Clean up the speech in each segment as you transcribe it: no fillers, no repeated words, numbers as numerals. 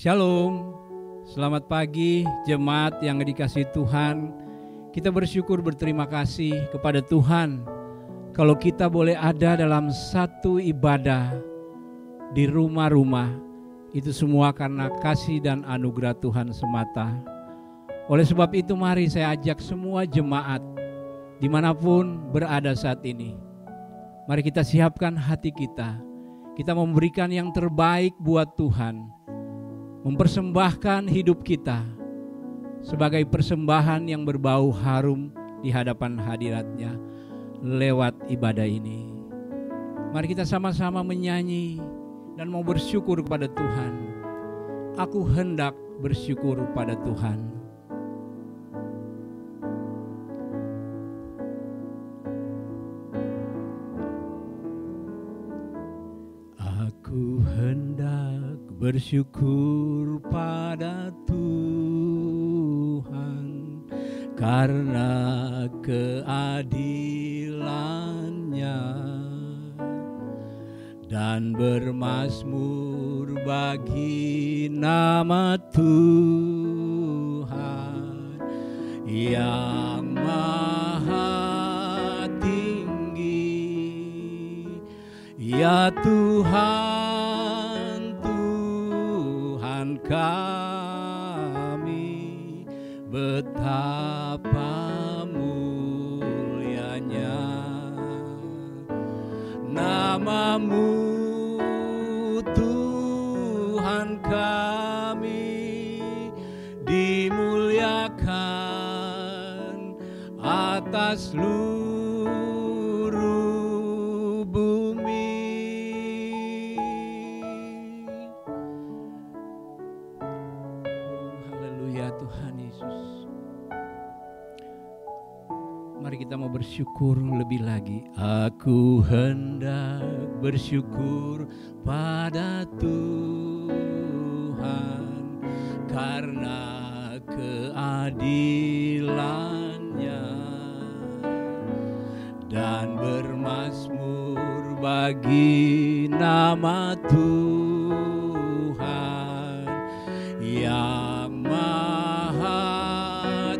Shalom, selamat pagi jemaat yang dikasihi Tuhan. Kita bersyukur berterima kasih kepada Tuhan kalau kita boleh ada dalam satu ibadah di rumah-rumah. Itu semua karena kasih dan anugerah Tuhan semata. Oleh sebab itu mari saya ajak semua jemaat dimanapun berada saat ini. Mari kita siapkan hati kita. Kita memberikan yang terbaik buat Tuhan. Mempersembahkan hidup kita sebagai persembahan yang berbau harum di hadapan hadirat-Nya lewat ibadah ini. Mari kita sama-sama menyanyi dan mau bersyukur kepada Tuhan. Aku hendak bersyukur pada Tuhan. Aku hendak bersyukur pada Tuhan karena keadilan-Nya dan bermazmur bagi nama Tuhan yang maha tinggi. Ya Tuhan, Tuhan kami, betapa mulianya nama-Mu, Tuhan kami, dimuliakan atas seluruh bumi. Haleluya Tuhan Yesus. Mari kita mau bersyukur lebih lagi. Aku hendak bersyukur pada Tuhan karena keadilan-Nya dan bermazmur bagi nama Tuhan yang maha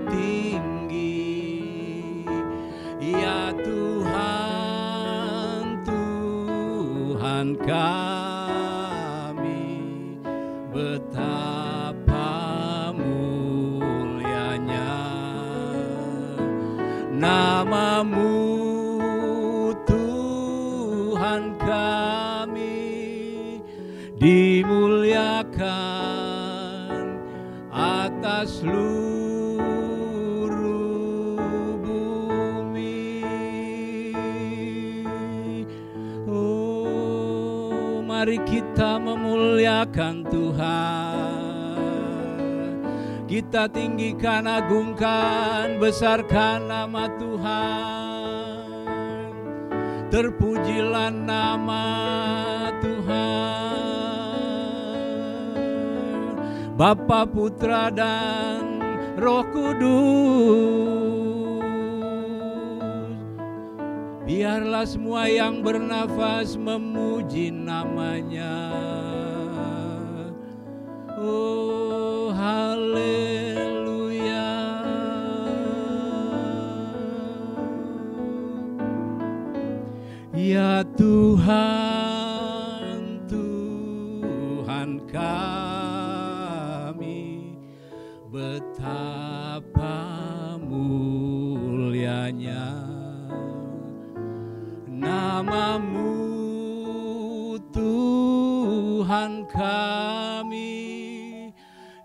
tinggi. Ya Tuhan, Tuhan kami, betapa mulianya nama-Mu, Tuhan kami, dimuliakan atas seluruh bumi. Oh, mari kita memuliakan Tuhan. Kita tinggikan, agungkan, besarkan nama Tuhan. Terpujilah nama Tuhan, Bapa, Putra, dan Roh Kudus. Biarlah semua yang bernafas memuji nama-Nya. Oh, haleluya. Ya Tuhan, Tuhan kami, betapa mulianya nama-Mu, Tuhan kami,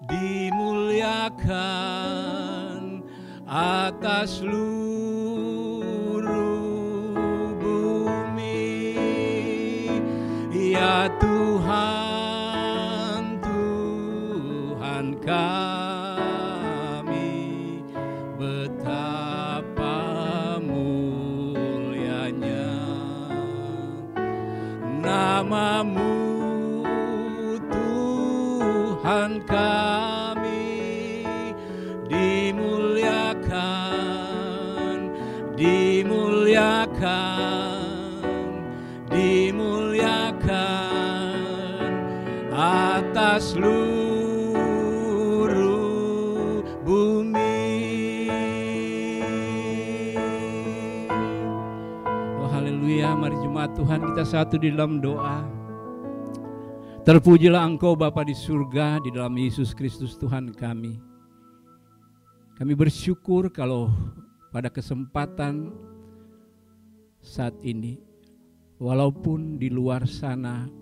dimuliakan atas seluruh bumi. Ya Tuhan, Tuhan kami, betapa mulianya nama-Mu, Tuhan kami, dimuliakan, dimuliakan atas seluruh Tuhan, kita satu di dalam doa. Terpujilah Engkau Bapa di surga, di dalam Yesus Kristus Tuhan kami. Kami bersyukur kalau pada kesempatan saat ini, walaupun di luar sana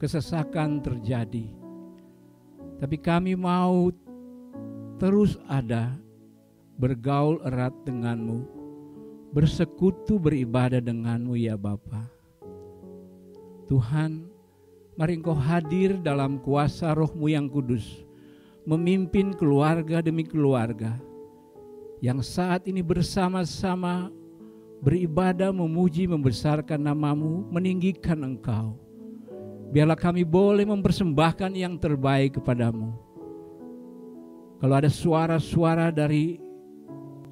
kesesakan terjadi, tapi kami mau terus ada, bergaul erat denganmu, bersekutu beribadah denganmu ya Bapa. Tuhan, mari Engkau hadir dalam kuasa Roh-Mu yang kudus, memimpin keluarga demi keluarga yang saat ini bersama-sama beribadah, memuji, membesarkan nama-Mu, meninggikan Engkau. Biarlah kami boleh mempersembahkan yang terbaik kepadamu. Kalau ada suara-suara dari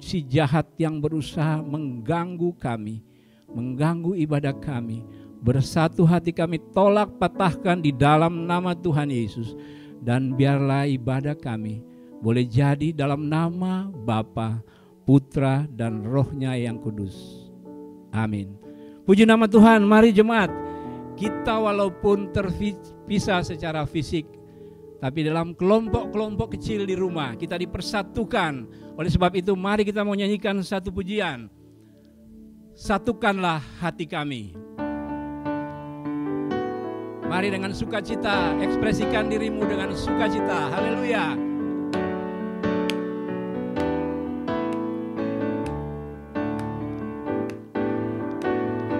si jahat yang berusaha mengganggu kami, mengganggu ibadah kami, bersatu hati kami tolak, patahkan di dalam nama Tuhan Yesus. Dan biarlah ibadah kami boleh jadi dalam nama Bapa, Putra, dan Roh-Nya yang kudus. Amin. Puji nama Tuhan. Mari jemaat, kita walaupun terpisah secara fisik, tapi dalam kelompok-kelompok kecil di rumah kita dipersatukan. Oleh sebab itu mari kita mau nyanyikan satu pujian. Satukanlah hati kami. Mari dengan sukacita, ekspresikan dirimu dengan sukacita. Haleluya.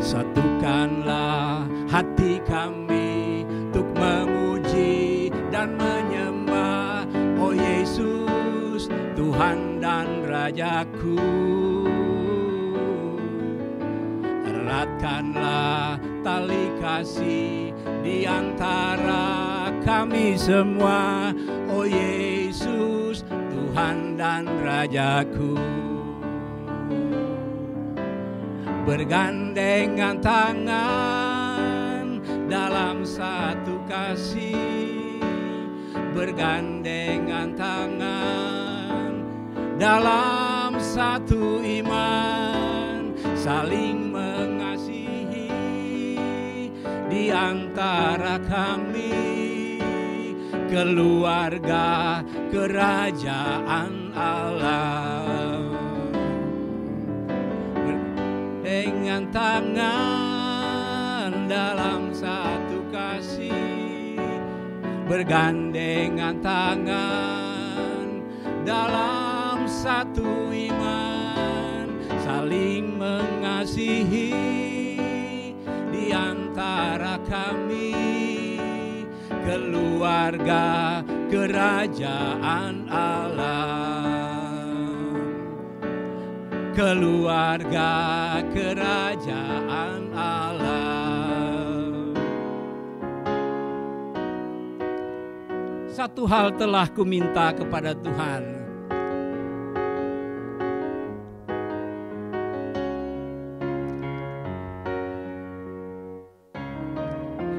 Satukanlah hati kami untuk memuji dan menyembah, oh Yesus, Tuhan dan Rajaku. Eratkanlah tali kasih di antara kami semua, oh Yesus, Tuhan dan Rajaku. Bergandengan tangan dalam satu kasih, bergandengan tangan dalam satu iman, saling mengasihi di antara kami, keluarga kerajaan Allah. Dengan tangan dalam satu kasih, bergandengan tangan dalam satu iman, saling mengasihi di antara kami, keluarga kerajaan Allah. Keluarga kerajaan Allah. Satu hal telah kuminta kepada Tuhan,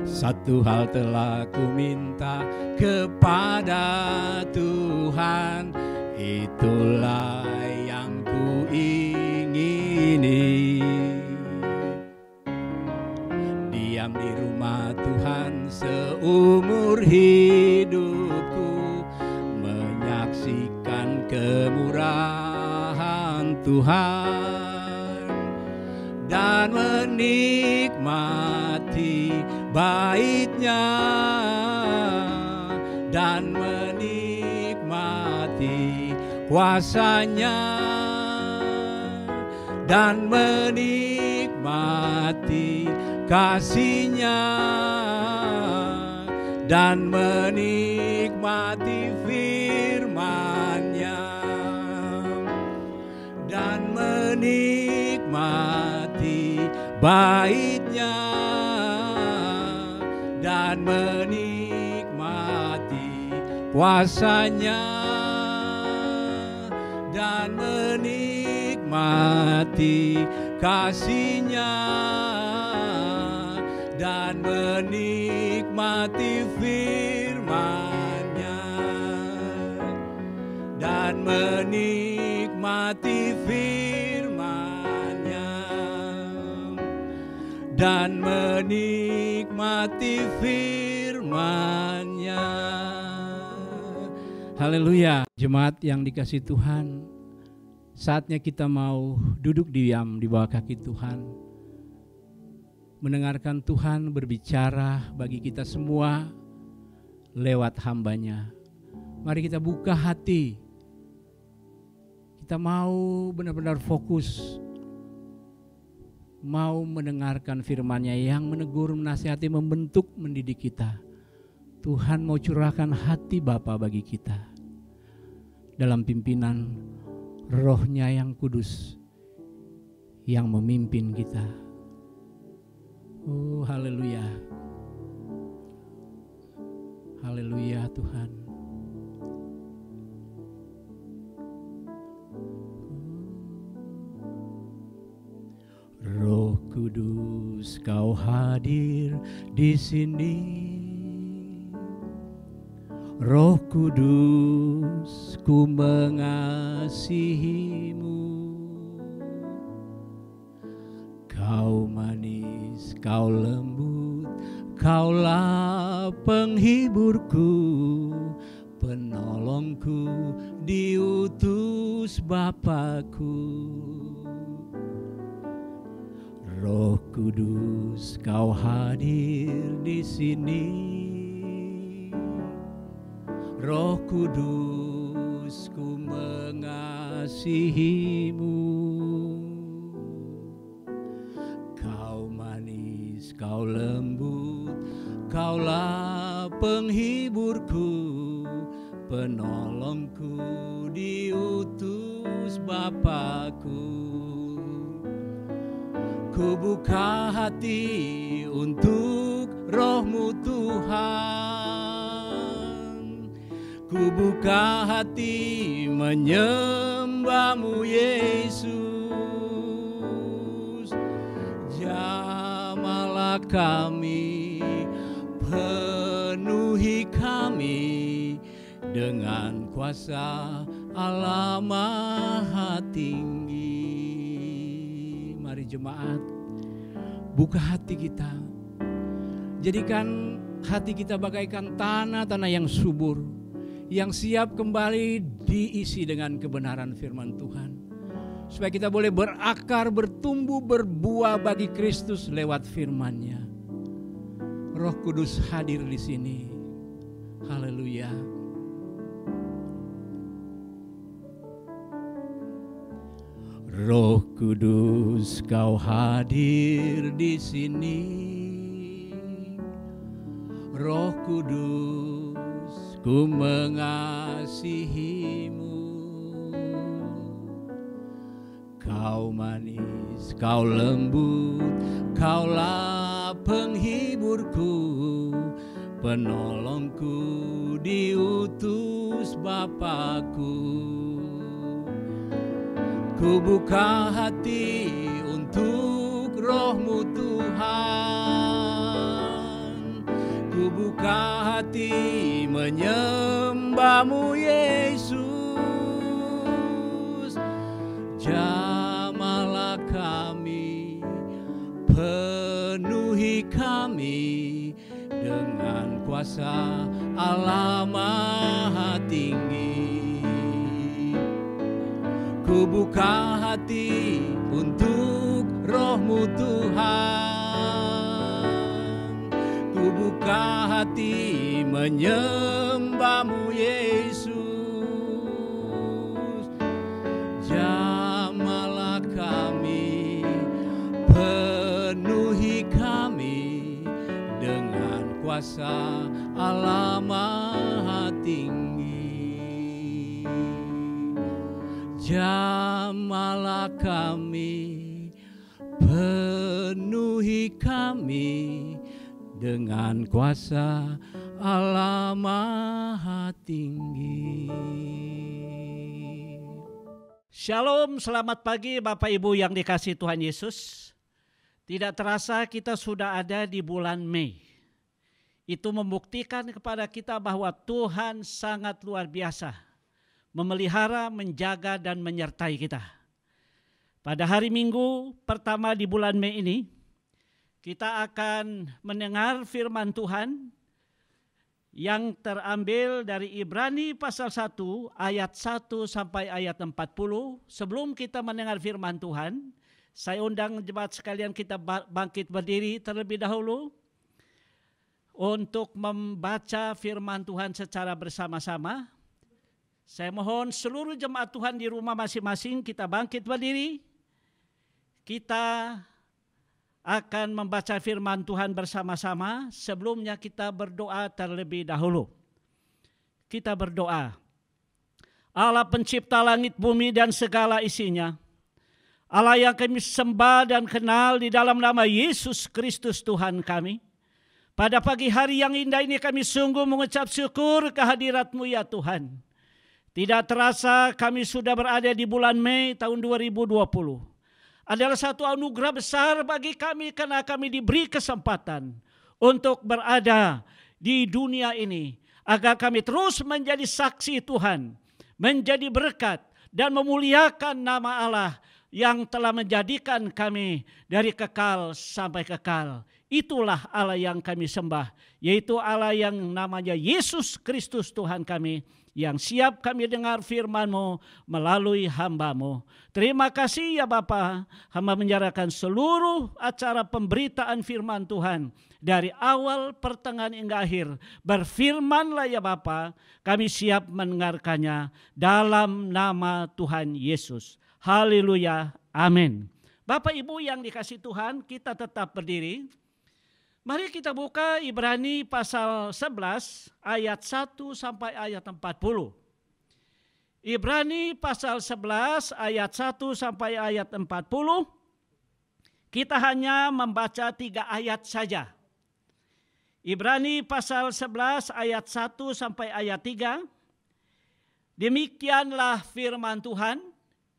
satu hal telah kuminta kepada Tuhan, itulah yang kuingini. Diam di rumah Tuhan seumur hidupku, menyaksikan kemurahan Tuhan dan menikmati bait-Nya, dan menikmati kuasa-Nya, dan menikmati kasih-Nya, dan menikmati firman-Nya, dan menikmati bait-Nya, dan menikmati kuasa-Nya, dan menikmati kasih-Nya, dan menikmati firman-Nya, dan menikmati firman-Nya. dan menikmati firman-Nya. Haleluya. Jemaat yang dikasihi Tuhan, saatnya kita mau duduk diam di bawah kaki Tuhan, mendengarkan Tuhan berbicara bagi kita semua lewat hamba-Nya. Mari kita buka hati. Kita mau benar-benar fokus, mau mendengarkan firman-Nya yang menegur, menasihati, membentuk, mendidik kita. Tuhan mau curahkan hati Bapa bagi kita dalam pimpinan Roh-Nya yang kudus yang memimpin kita. Oh, haleluya. Haleluya Tuhan. Roh Kudus, Kau hadir di sini. Roh Kudus, ku mengasihi-Mu. Kau manis, Kau lembut, Kaulah penghiburku, penolongku, diutus Bapa-Ku. Roh Kudus, Kau hadir di sini. Roh Kudus, ku mengasihi-Mu. Kau manis, Kau lembut, Kaulah penghiburku, penolongku, diutus Bapa-Ku. Ku buka hati untuk Roh-Mu Tuhan. Ku buka hati menyembah-Mu Yesus. Jamahlah kami, penuhi kami dengan kuasa Allah Maha Tinggi. Mari jemaat, buka hati kita. Jadikan hati kita bagaikan tanah-tanah yang subur, yang siap kembali diisi dengan kebenaran firman Tuhan. Supaya kita boleh berakar, bertumbuh, berbuah bagi Kristus lewat firman-Nya. Roh Kudus hadir di sini. Haleluya. Roh Kudus, Kau hadir di sini. Roh Kudus, ku mengasihi-Mu. Kau manis, Kau lembut, Kaulah penghiburku, penolongku, diutus Bapa-Ku. Ku buka hati untuk Roh-Mu Tuhan. Ku buka hati menyembah-Mu Yesus. Jamahlah kami, penuhi kami dengan kuasa Allah Maha Tinggi. Ku buka hati untuk Roh-Mu Tuhan. Ku buka hati menyembah-Mu Yesus. Jamahlah kami, penuhi kami dengan kuasa Allah Maha Tinggi. Jamahlah kami, penuhi kami dengan kuasa Allah Maha Tinggi. Shalom, selamat pagi Bapak Ibu yang dikasihi Tuhan Yesus. Tidak terasa kita sudah ada di bulan Mei. Itu membuktikan kepada kita bahwa Tuhan sangat luar biasa memelihara, menjaga, dan menyertai kita. Pada hari Minggu pertama di bulan Mei ini, kita akan mendengar firman Tuhan yang terambil dari Ibrani pasal 1 ayat 1 sampai ayat 40. Sebelum kita mendengar firman Tuhan, saya undang jemaat sekalian kita bangkit berdiri terlebih dahulu untuk membaca firman Tuhan secara bersama-sama. Saya mohon seluruh jemaat Tuhan di rumah masing-masing kita bangkit berdiri. Kita akan membaca firman Tuhan bersama-sama. Sebelumnya kita berdoa terlebih dahulu. Kita berdoa. Allah pencipta langit, bumi dan segala isinya. Allah yang kami sembah dan kenal di dalam nama Yesus Kristus Tuhan kami. Pada pagi hari yang indah ini kami sungguh mengucap syukur kehadirat-Mu ya Tuhan. Tidak terasa kami sudah berada di bulan Mei tahun 2020. Adalah satu anugerah besar bagi kami karena kami diberi kesempatan untuk berada di dunia ini. Agar kami terus menjadi saksi Tuhan, menjadi berkat dan memuliakan nama Allah yang telah menjadikan kami dari kekal sampai kekal. Itulah Allah yang kami sembah, yaitu Allah yang namanya Yesus Kristus Tuhan kami, yang siap kami dengar firman-Mu melalui hamba-Mu. Terima kasih ya Bapa, hamba menyerahkan seluruh acara pemberitaan firman Tuhan dari awal, pertengahan hingga akhir. Berfirmanlah ya Bapa, kami siap mendengarkannya dalam nama Tuhan Yesus. Haleluya, amin. Bapak Ibu yang dikasih Tuhan, kita tetap berdiri. Mari kita buka Ibrani pasal 11 ayat 1 sampai ayat 40. Ibrani pasal 11 ayat 1 sampai ayat 40. Kita hanya membaca 3 ayat saja. Ibrani pasal 11 ayat 1 sampai ayat 3. Demikianlah firman Tuhan.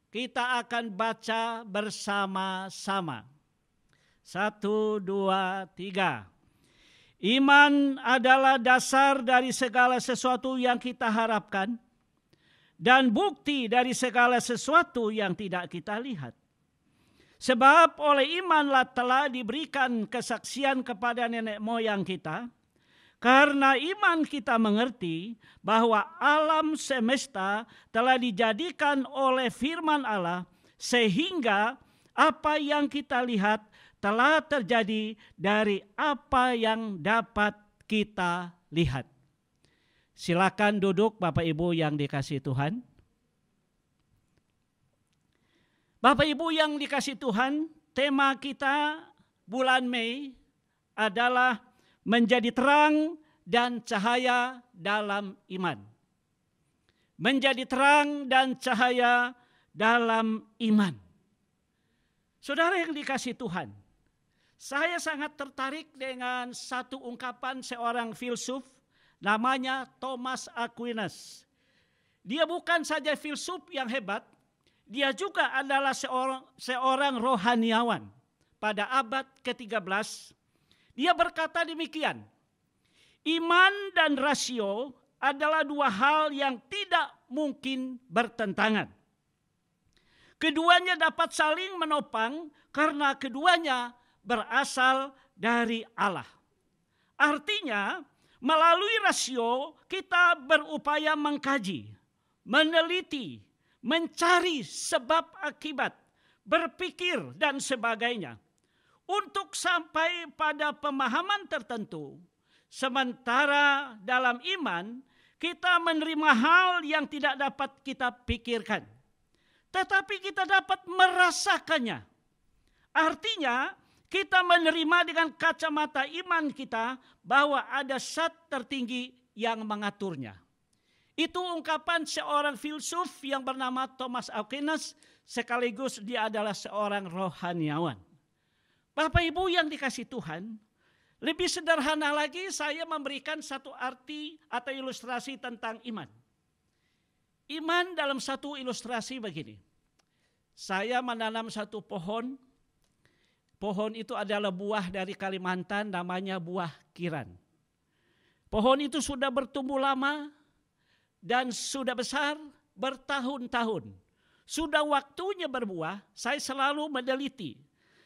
Kita akan baca bersama-sama. 1, 2, 3. Iman adalah dasar dari segala sesuatu yang kita harapkan dan bukti dari segala sesuatu yang tidak kita lihat. Sebab oleh imanlah telah diberikan kesaksian kepada nenek moyang kita. Karena iman kita mengerti bahwa alam semesta telah dijadikan oleh firman Allah sehingga apa yang kita lihat telah terjadi dari apa yang dapat kita lihat. Silakan duduk Bapak Ibu yang dikasihi Tuhan. Bapak Ibu yang dikasihi Tuhan, tema kita bulan Mei adalah menjadi terang dan cahaya dalam iman. Menjadi terang dan cahaya dalam iman. Saudara yang dikasihi Tuhan, saya sangat tertarik dengan satu ungkapan seorang filsuf namanya Thomas Aquinas. Dia bukan saja filsuf yang hebat, dia juga adalah seorang rohaniawan. Pada abad ke-13, dia berkata demikian, iman dan rasio adalah dua hal yang tidak mungkin bertentangan. Keduanya dapat saling menopang karena keduanya berasal dari Allah. Artinya, melalui rasio kita berupaya mengkaji, meneliti, mencari sebab akibat, berpikir dan sebagainya untuk sampai pada pemahaman tertentu. Sementara dalam iman kita menerima hal yang tidak dapat kita pikirkan, tetapi kita dapat merasakannya. Artinya kita menerima dengan kacamata iman kita bahwa ada zat tertinggi yang mengaturnya. Itu ungkapan seorang filsuf yang bernama Thomas Aquinas, sekaligus dia adalah seorang rohaniawan. Bapak Ibu yang dikasihi Tuhan, lebih sederhana lagi saya memberikan satu arti atau ilustrasi tentang iman. Iman dalam satu ilustrasi begini. Saya menanam satu pohon. Pohon itu adalah buah dari Kalimantan, namanya buah kiran. Pohon itu sudah bertumbuh lama dan sudah besar bertahun-tahun. Sudah waktunya berbuah, saya selalu meneliti.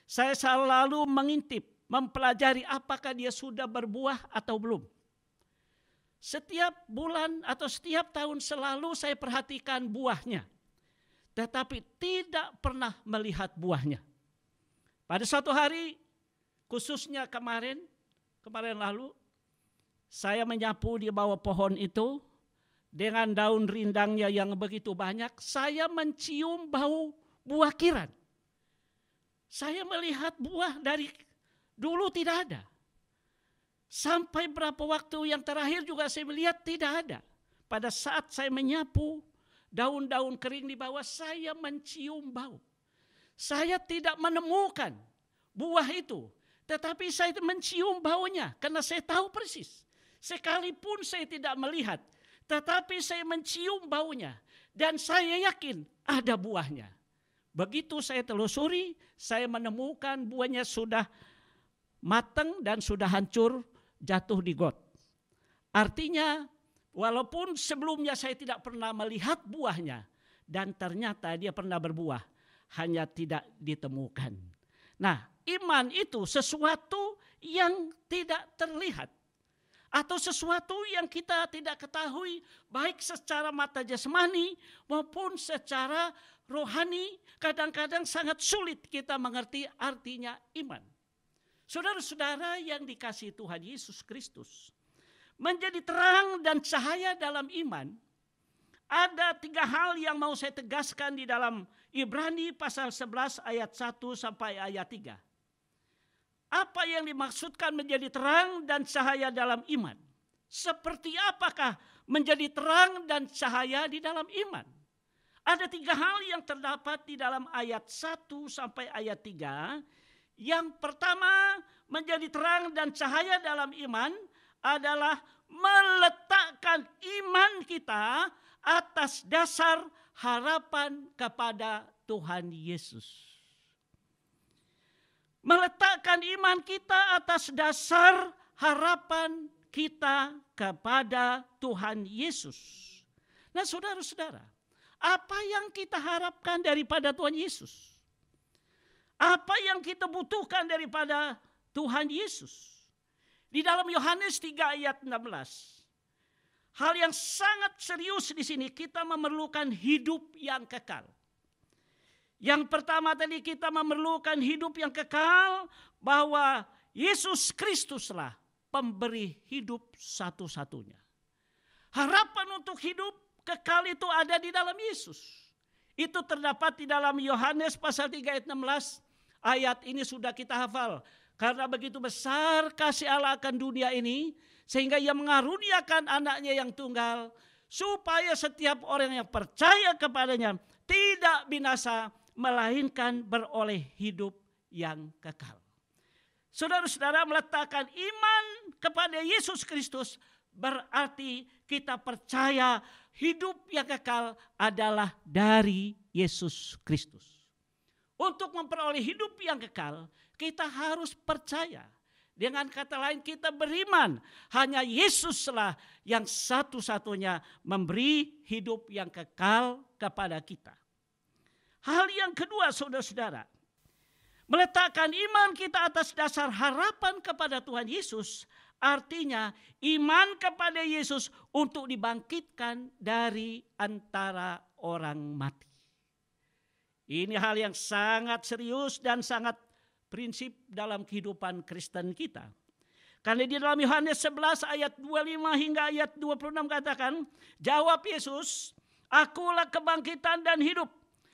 Saya selalu mengintip mempelajari apakah dia sudah berbuah atau belum. Setiap bulan atau setiap tahun selalu saya perhatikan buahnya, tetapi tidak pernah melihat buahnya. Pada suatu hari, khususnya kemarin lalu, saya menyapu di bawah pohon itu dengan daun rindangnya yang begitu banyak. Saya mencium bau buah kiran. Saya melihat buah dari dulu tidak ada. Sampai berapa waktu yang terakhir juga saya melihat tidak ada. Pada saat saya menyapu daun-daun kering di bawah, saya mencium bau. Saya tidak menemukan buah itu, tetapi saya mencium baunya karena saya tahu persis. Sekalipun saya tidak melihat, tetapi saya mencium baunya dan saya yakin ada buahnya. Begitu saya telusuri, saya menemukan buahnya sudah matang dan sudah hancur, jatuh di got. Artinya walaupun sebelumnya saya tidak pernah melihat buahnya dan ternyata dia pernah berbuah, hanya tidak ditemukan. Nah, iman itu sesuatu yang tidak terlihat atau sesuatu yang kita tidak ketahui baik secara mata jasmani maupun secara rohani. Kadang-kadang sangat sulit kita mengerti artinya iman. Saudara-saudara yang dikasihi Tuhan Yesus Kristus, menjadi terang dan cahaya dalam iman, ada 3 hal yang mau saya tegaskan di dalam Ibrani pasal 11 ayat 1 sampai ayat 3. Apa yang dimaksudkan menjadi terang dan cahaya dalam iman? Seperti apakah menjadi terang dan cahaya di dalam iman? Ada 3 hal yang terdapat di dalam ayat 1 sampai ayat 3. Yang pertama, menjadi terang dan cahaya dalam iman adalah meletakkan iman kita atas dasar harapan kepada Tuhan Yesus. Meletakkan iman kita atas dasar harapan kita kepada Tuhan Yesus. Nah, saudara-saudara, apa yang kita harapkan daripada Tuhan Yesus? Apa yang kita butuhkan daripada Tuhan Yesus? Di dalam Yohanes 3 ayat 16. Hal yang sangat serius di sini, kita memerlukan hidup yang kekal. Yang pertama tadi, kita memerlukan hidup yang kekal, bahwa Yesus Kristuslah pemberi hidup satu-satunya. Harapan untuk hidup kekal itu ada di dalam Yesus. Itu terdapat di dalam Yohanes pasal 3 ayat 16. Ayat ini sudah kita hafal. Karena begitu besar kasih Allah akan dunia ini, sehingga ia mengaruniakan anaknya yang tunggal, supaya setiap orang yang percaya kepadanya tidak binasa, melainkan beroleh hidup yang kekal. Saudara-saudara, meletakkan iman kepada Yesus Kristus berarti kita percaya hidup yang kekal adalah dari Yesus Kristus. Untuk memperoleh hidup yang kekal, kita harus percaya. Dengan kata lain, kita beriman. Hanya Yesuslah yang satu-satunya memberi hidup yang kekal kepada kita. Hal yang kedua, saudara-saudara, meletakkan iman kita atas dasar harapan kepada Tuhan Yesus, artinya iman kepada Yesus untuk dibangkitkan dari antara orang mati. Ini hal yang sangat serius dan sangat prinsip dalam kehidupan Kristen kita. Karena di dalam Yohanes 11 ayat 25 hingga ayat 26 katakan, jawab Yesus, akulah kebangkitan dan hidup.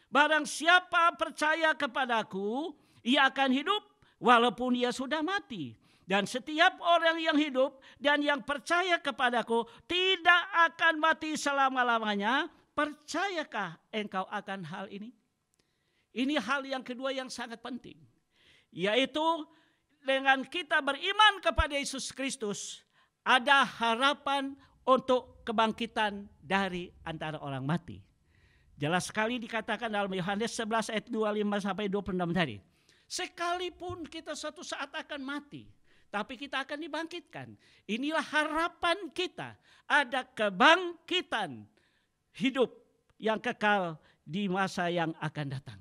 Barang siapa percaya kepadaku, ia akan hidup walaupun ia sudah mati. Dan setiap orang yang hidup dan yang percaya kepadaku tidak akan mati selama-lamanya. Percayakah engkau akan hal ini? Ini hal yang kedua yang sangat penting. Yaitu dengan kita beriman kepada Yesus Kristus, ada harapan untuk kebangkitan dari antara orang mati. Jelas sekali dikatakan dalam Yohanes 11 ayat 25 sampai 26 tadi. Sekalipun kita suatu saat akan mati, tapi kita akan dibangkitkan. Inilah harapan kita. Ada kebangkitan hidup yang kekal di masa yang akan datang.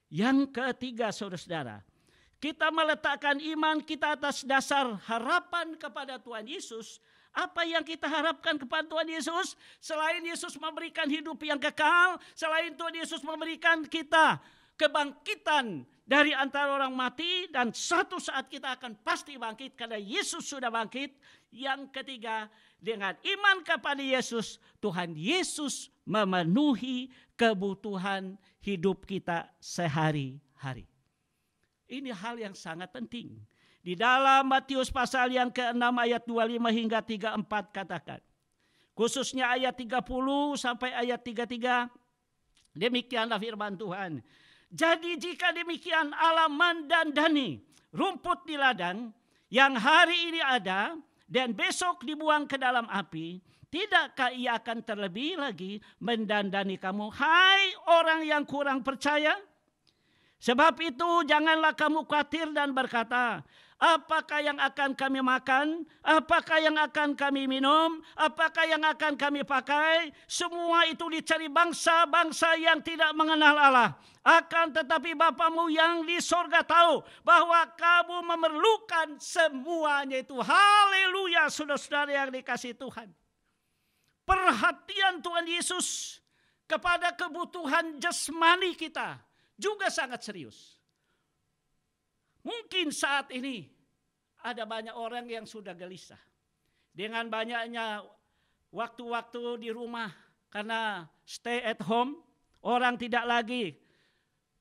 Yang ketiga, saudara-saudara, kita meletakkan iman kita atas dasar harapan kepada Tuhan Yesus, apa yang kita harapkan kepada Tuhan Yesus? Selain Yesus memberikan hidup yang kekal, selain Tuhan Yesus memberikan kita kebangkitan dari antara orang mati, dan satu saat kita akan pasti bangkit karena Yesus sudah bangkit. Yang ketiga, dengan iman kepada Yesus, Tuhan Yesus memenuhi kebutuhan hidup kita sehari-hari. Ini hal yang sangat penting. Di dalam Matius pasal yang ke-6 ayat 25 hingga 34 katakan, khususnya ayat 30 sampai ayat 33, demikianlah firman Tuhan. Jadi jika demikian Allah mendandani rumput di ladang yang hari ini ada dan besok dibuang ke dalam api, tidakkah ia akan terlebih lagi mendandani kamu, hai orang yang kurang percaya? Sebab itu janganlah kamu khawatir dan berkata, apakah yang akan kami makan? Apakah yang akan kami minum? Apakah yang akan kami pakai? Semua itu dicari bangsa-bangsa yang tidak mengenal Allah. Akan tetapi Bapamu yang di sorga tahu bahwa kamu memerlukan semuanya itu. Haleluya, saudara-saudara yang dikasihi Tuhan. Perhatian Tuhan Yesus kepada kebutuhan jasmani kita juga sangat serius. Mungkin saat ini ada banyak orang yang sudah gelisah dengan banyaknya waktu-waktu di rumah karena stay at home. Orang tidak lagi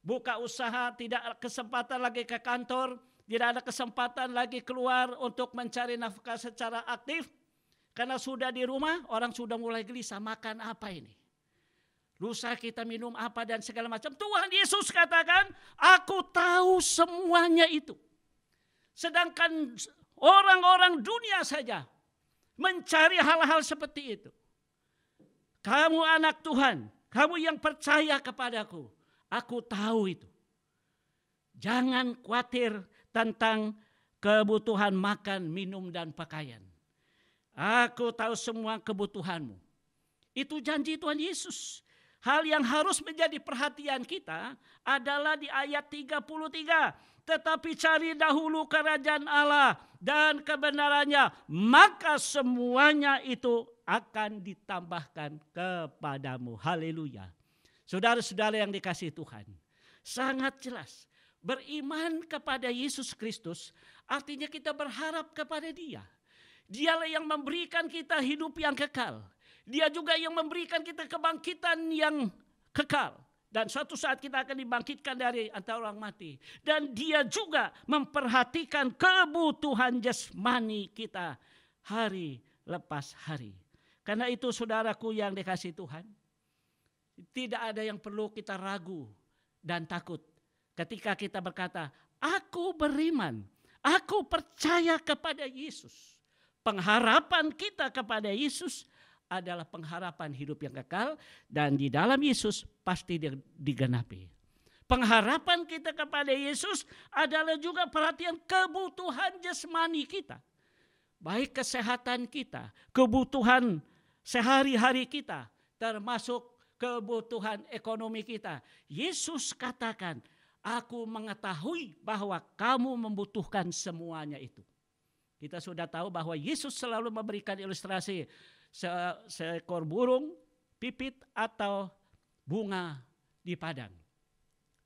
buka usaha, tidak kesempatan lagi ke kantor, tidak ada kesempatan lagi keluar untuk mencari nafkah secara aktif. Karena sudah di rumah, orang sudah mulai gelisah, makan apa ini? Lusa kita minum apa dan segala macam. Tuhan Yesus katakan, aku tahu semuanya itu. Sedangkan orang-orang dunia saja mencari hal-hal seperti itu. Kamu anak Tuhan, kamu yang percaya kepadaku, aku tahu itu. Jangan khawatir tentang kebutuhan makan, minum, dan pakaian. Aku tahu semua kebutuhanmu. Itu janji Tuhan Yesus. Hal yang harus menjadi perhatian kita adalah di ayat 33. Tetapi cari dahulu kerajaan Allah dan kebenarannya, maka semuanya itu akan ditambahkan kepadamu. Haleluya. Saudara-saudara yang dikasihi Tuhan, sangat jelas beriman kepada Yesus Kristus artinya kita berharap kepada Dia. Dialah yang memberikan kita hidup yang kekal. Dia juga yang memberikan kita kebangkitan yang kekal. Dan suatu saat kita akan dibangkitkan dari antara orang mati. Dan Dia juga memperhatikan kebutuhan jasmani kita hari lepas hari. Karena itu saudaraku yang dikasihi Tuhan, tidak ada yang perlu kita ragu dan takut ketika kita berkata, aku beriman, aku percaya kepada Yesus. Pengharapan kita kepada Yesus adalah pengharapan hidup yang kekal dan di dalam Yesus pasti digenapi. Pengharapan kita kepada Yesus adalah juga perhatian kebutuhan jasmani kita. Baik kesehatan kita, kebutuhan sehari-hari kita, termasuk kebutuhan ekonomi kita. Yesus katakan, aku mengetahui bahwa kamu membutuhkan semuanya itu. Kita sudah tahu bahwa Yesus selalu memberikan ilustrasi seekor burung, pipit atau bunga di padang.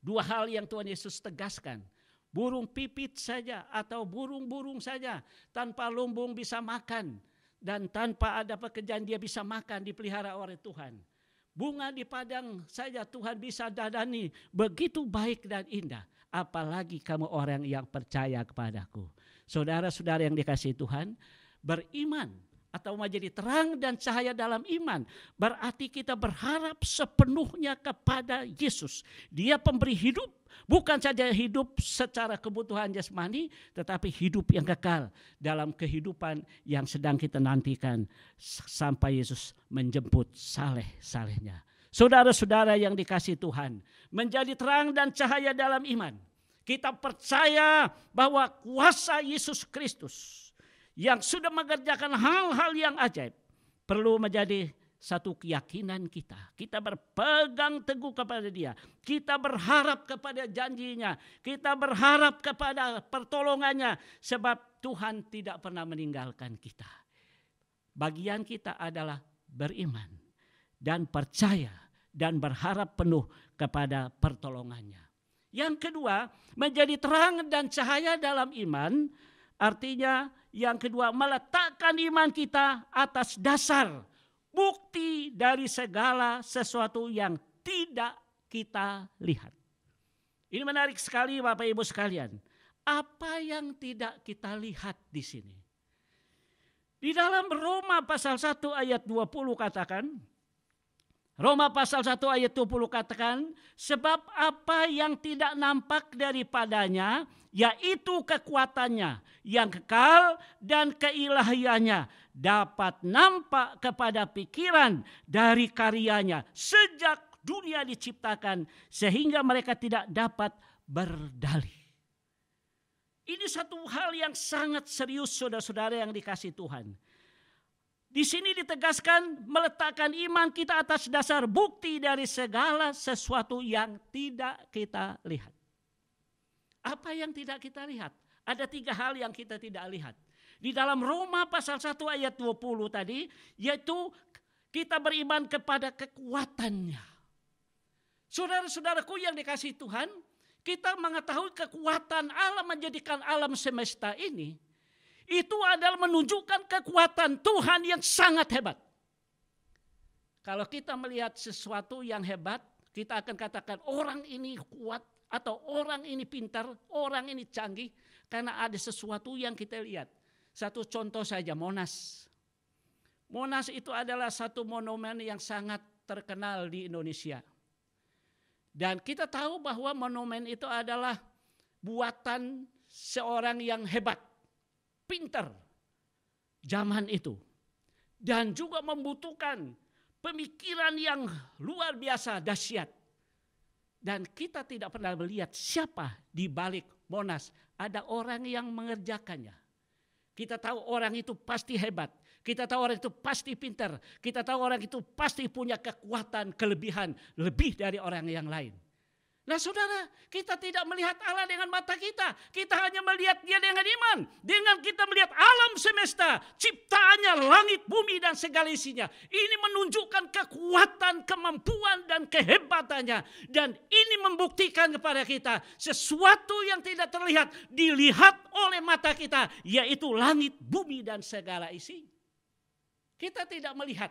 Dua hal yang Tuhan Yesus tegaskan. Burung pipit saja atau burung-burung saja tanpa lumbung bisa makan. Dan tanpa ada pekerjaan dia bisa makan, dipelihara oleh Tuhan. Bunga di padang saja Tuhan bisa dadani, begitu baik dan indah. Apalagi kamu orang yang percaya kepadaku. Saudara-saudara yang dikasihi Tuhan, beriman atau menjadi terang dan cahaya dalam iman berarti kita berharap sepenuhnya kepada Yesus. Dia pemberi hidup, bukan saja hidup secara kebutuhan jasmani, tetapi hidup yang kekal dalam kehidupan yang sedang kita nantikan sampai Yesus menjemput saleh-salehnya. Saudara-saudara yang dikasihi Tuhan, menjadi terang dan cahaya dalam iman. Kita percaya bahwa kuasa Yesus Kristus yang sudah mengerjakan hal-hal yang ajaib perlu menjadi satu keyakinan kita. Kita berpegang teguh kepada Dia. Kita berharap kepada janjinya. Kita berharap kepada pertolongannya. Sebab Tuhan tidak pernah meninggalkan kita. Bagian kita adalah beriman dan percaya dan berharap penuh kepada pertolongannya. Yang kedua, menjadi terang dan cahaya dalam iman. Artinya yang kedua, meletakkan iman kita atas dasar bukti dari segala sesuatu yang tidak kita lihat. Ini menarik sekali Bapak Ibu sekalian. Apa yang tidak kita lihat di sini? Di dalam Roma pasal 1 ayat 20 katakan, Roma pasal 1 ayat 20 katakan, sebab apa yang tidak nampak daripadanya, yaitu kekuatannya yang kekal dan keilahiannya, dapat nampak kepada pikiran dari karyanya sejak dunia diciptakan, sehingga mereka tidak dapat berdalih. Ini satu hal yang sangat serius saudara-saudara yang dikasihi Tuhan. Di sini ditegaskan meletakkan iman kita atas dasar bukti dari segala sesuatu yang tidak kita lihat. Apa yang tidak kita lihat? Ada 3 hal yang kita tidak lihat. Di dalam Roma pasal 1 ayat 20 tadi, yaitu kita beriman kepada kekuatannya. Saudara-saudaraku yang dikasihi Tuhan, kita mengetahui kekuatan Allah menjadikan alam semesta ini, itu adalah menunjukkan kekuatan Tuhan yang sangat hebat. Kalau kita melihat sesuatu yang hebat, kita akan katakan orang ini kuat atau orang ini pintar, orang ini canggih, karena ada sesuatu yang kita lihat. Satu contoh saja, Monas. Monas itu adalah satu monumen yang sangat terkenal di Indonesia. Dan kita tahu bahwa monumen itu adalah buatan seorang yang hebat, pintar zaman itu, dan juga membutuhkan pemikiran yang luar biasa dahsyat. Dan kita tidak pernah melihat siapa di balik Monas. Ada orang yang mengerjakannya. Kita tahu orang itu pasti hebat. Kita tahu orang itu pasti pintar. Kita tahu orang itu pasti punya kekuatan, kelebihan lebih dari orang yang lain. Nah saudara, kita tidak melihat Allah dengan mata kita. Kita hanya melihat Dia dengan iman. Dengan kita melihat alam semesta, ciptaannya, langit, bumi, dan segala isinya. Ini menunjukkan kekuatan, kemampuan, dan kehebatannya. Dan ini membuktikan kepada kita sesuatu yang tidak terlihat dilihat oleh mata kita, yaitu langit, bumi, dan segala isi. Kita tidak melihat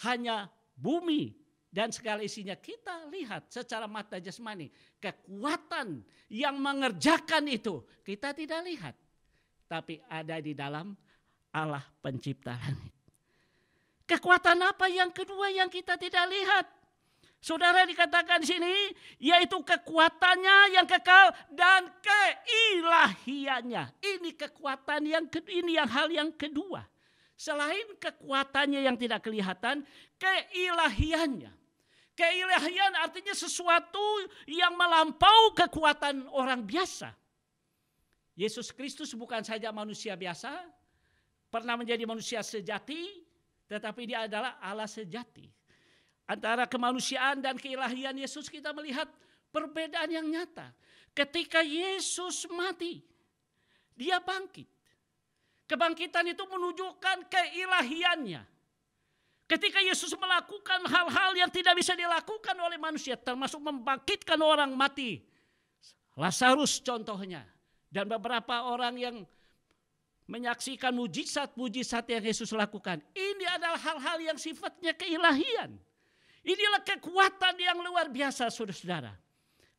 hanya bumi dan segala isinya, kita lihat secara mata jasmani. Kekuatan yang mengerjakan itu kita tidak lihat, tapi ada di dalam Allah pencipta langit. Kekuatan apa yang kedua yang kita tidak lihat? Saudara, dikatakan di sini, yaitu kekuatannya yang kekal dan keilahiannya. Ini kekuatan ini yang hal yang kedua. Selain kekuatannya yang tidak kelihatan, keilahiannya. Keilahian artinya sesuatu yang melampaui kekuatan orang biasa. Yesus Kristus bukan saja manusia biasa, pernah menjadi manusia sejati, tetapi Dia adalah Allah sejati. Antara kemanusiaan dan keilahian Yesus kita melihat perbedaan yang nyata. Ketika Yesus mati, Dia bangkit. Kebangkitan itu menunjukkan keilahiannya. Ketika Yesus melakukan hal-hal yang tidak bisa dilakukan oleh manusia, termasuk membangkitkan orang mati. Lazarus contohnya. Dan beberapa orang yang menyaksikan mujizat-mujizat yang Yesus lakukan. Ini adalah hal-hal yang sifatnya keilahian. Inilah kekuatan yang luar biasa, saudara-saudara.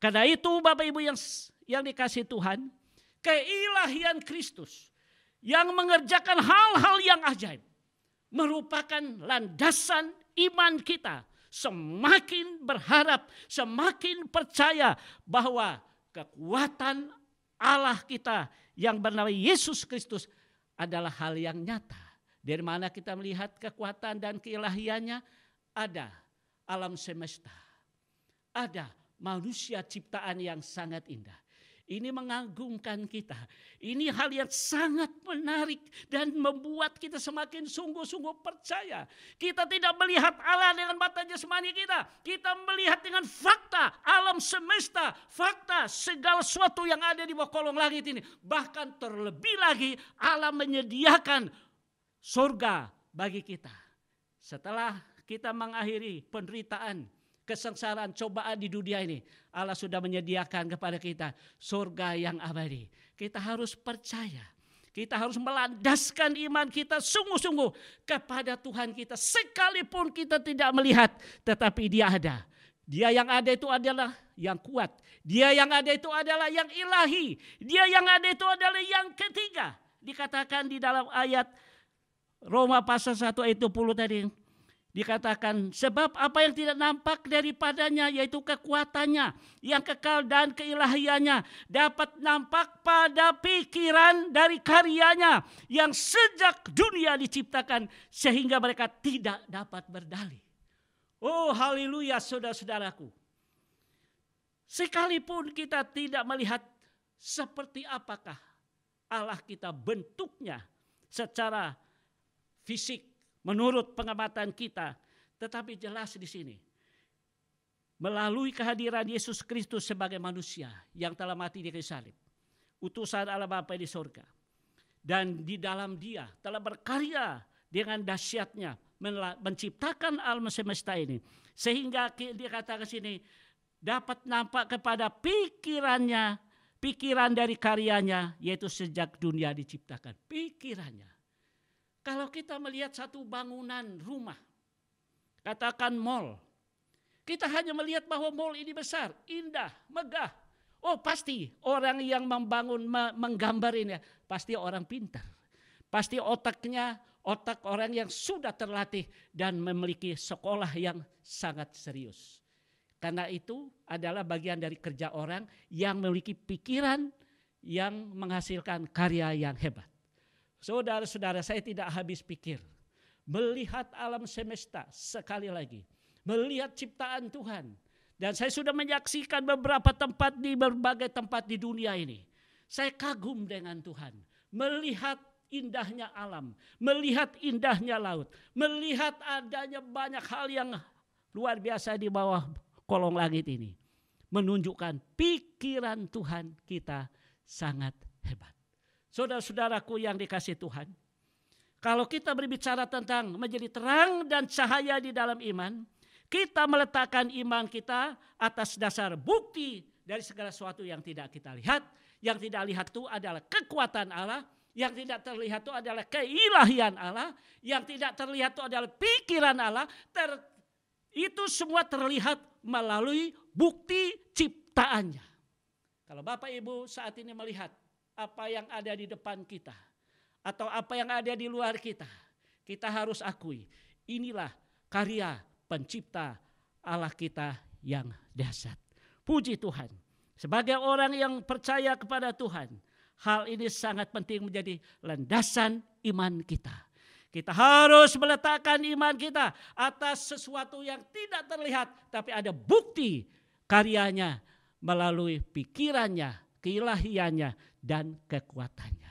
Karena itu Bapak Ibu yang dikasihi Tuhan, keilahian Kristus yang mengerjakan hal-hal yang ajaib merupakan landasan iman kita. Semakin berharap, semakin percaya bahwa kekuatan Allah kita yang bernama Yesus Kristus adalah hal yang nyata. Dari mana kita melihat kekuatan dan keilahiannya? Ada alam semesta, ada manusia ciptaan yang sangat indah. Ini mengagumkan kita. Ini hal yang sangat menarik dan membuat kita semakin sungguh-sungguh percaya. Kita tidak melihat Allah dengan mata jasmani kita. Kita melihat dengan fakta alam semesta, fakta segala sesuatu yang ada di bawah kolong langit ini. Bahkan terlebih lagi Allah menyediakan surga bagi kita. Setelah kita mengakhiri penderitaan, kesengsaraan, cobaan di dunia ini, Allah sudah menyediakan kepada kita surga yang abadi. Kita harus percaya. Kita harus melandaskan iman kita sungguh-sungguh kepada Tuhan kita. Sekalipun kita tidak melihat, tetapi Dia ada. Dia yang ada itu adalah yang kuat. Dia yang ada itu adalah yang ilahi. Dia yang ada itu adalah yang ketiga. Dikatakan di dalam ayat Roma pasal 1 ayat 20 tadi. Dikatakan sebab apa yang tidak nampak daripadanya yaitu kekuatannya yang kekal dan keilahiannya dapat nampak pada pikiran dari karyanya yang sejak dunia diciptakan sehingga mereka tidak dapat berdalih. Oh haleluya saudara-saudaraku. Sekalipun kita tidak melihat seperti apakah Allah kita bentuknya secara fisik menurut pengamatan kita, tetapi jelas di sini melalui kehadiran Yesus Kristus sebagai manusia yang telah mati di kayu salib, utusan Allah Bapa di surga, dan di dalam Dia telah berkarya dengan dahsyatnya menciptakan alam semesta ini, sehingga dikatakan sini dapat nampak kepada pikirannya, pikiran dari karyanya, yaitu sejak dunia diciptakan, pikirannya. Kalau kita melihat satu bangunan rumah, katakan mall, kita hanya melihat bahwa mall ini besar, indah, megah. Oh pasti orang yang membangun, menggambar ini, pasti orang pintar. Pasti otaknya, otak orang yang sudah terlatih dan memiliki sekolah yang sangat serius. Karena itu adalah bagian dari kerja orang yang memiliki pikiran yang menghasilkan karya yang hebat. Saudara-saudara, saya tidak habis pikir melihat alam semesta sekali lagi, melihat ciptaan Tuhan, dan saya sudah menyaksikan beberapa tempat di berbagai tempat di dunia ini. Saya kagum dengan Tuhan, melihat indahnya alam, melihat indahnya laut, melihat adanya banyak hal yang luar biasa di bawah kolong langit ini, menunjukkan pikiran Tuhan kita sangat hebat. Saudara-saudaraku yang dikasihi Tuhan, kalau kita berbicara tentang menjadi terang dan cahaya di dalam iman, kita meletakkan iman kita atas dasar bukti dari segala sesuatu yang tidak kita lihat. Yang tidak lihat itu adalah kekuatan Allah, yang tidak terlihat itu adalah keilahian Allah, yang tidak terlihat itu adalah pikiran Allah. Itu semua terlihat melalui bukti ciptaannya. Kalau Bapak Ibu saat ini melihat apa yang ada di depan kita atau apa yang ada di luar kita, kita harus akui inilah karya pencipta Allah kita yang dahsyat. Puji Tuhan. Sebagai orang yang percaya kepada Tuhan, hal ini sangat penting menjadi landasan iman kita. Kita harus meletakkan iman kita atas sesuatu yang tidak terlihat, tapi ada bukti karyanya melalui pikirannya, keilahiannya, dan kekuatannya.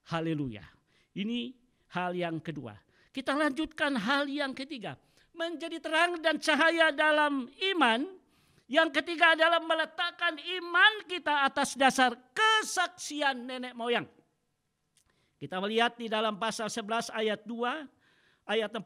Haleluya. Ini hal yang kedua. Kita lanjutkan hal yang ketiga. Menjadi terang dan cahaya dalam iman. Yang ketiga adalah meletakkan iman kita atas dasar kesaksian nenek moyang. Kita melihat di dalam pasal 11 ayat 2, ayat 40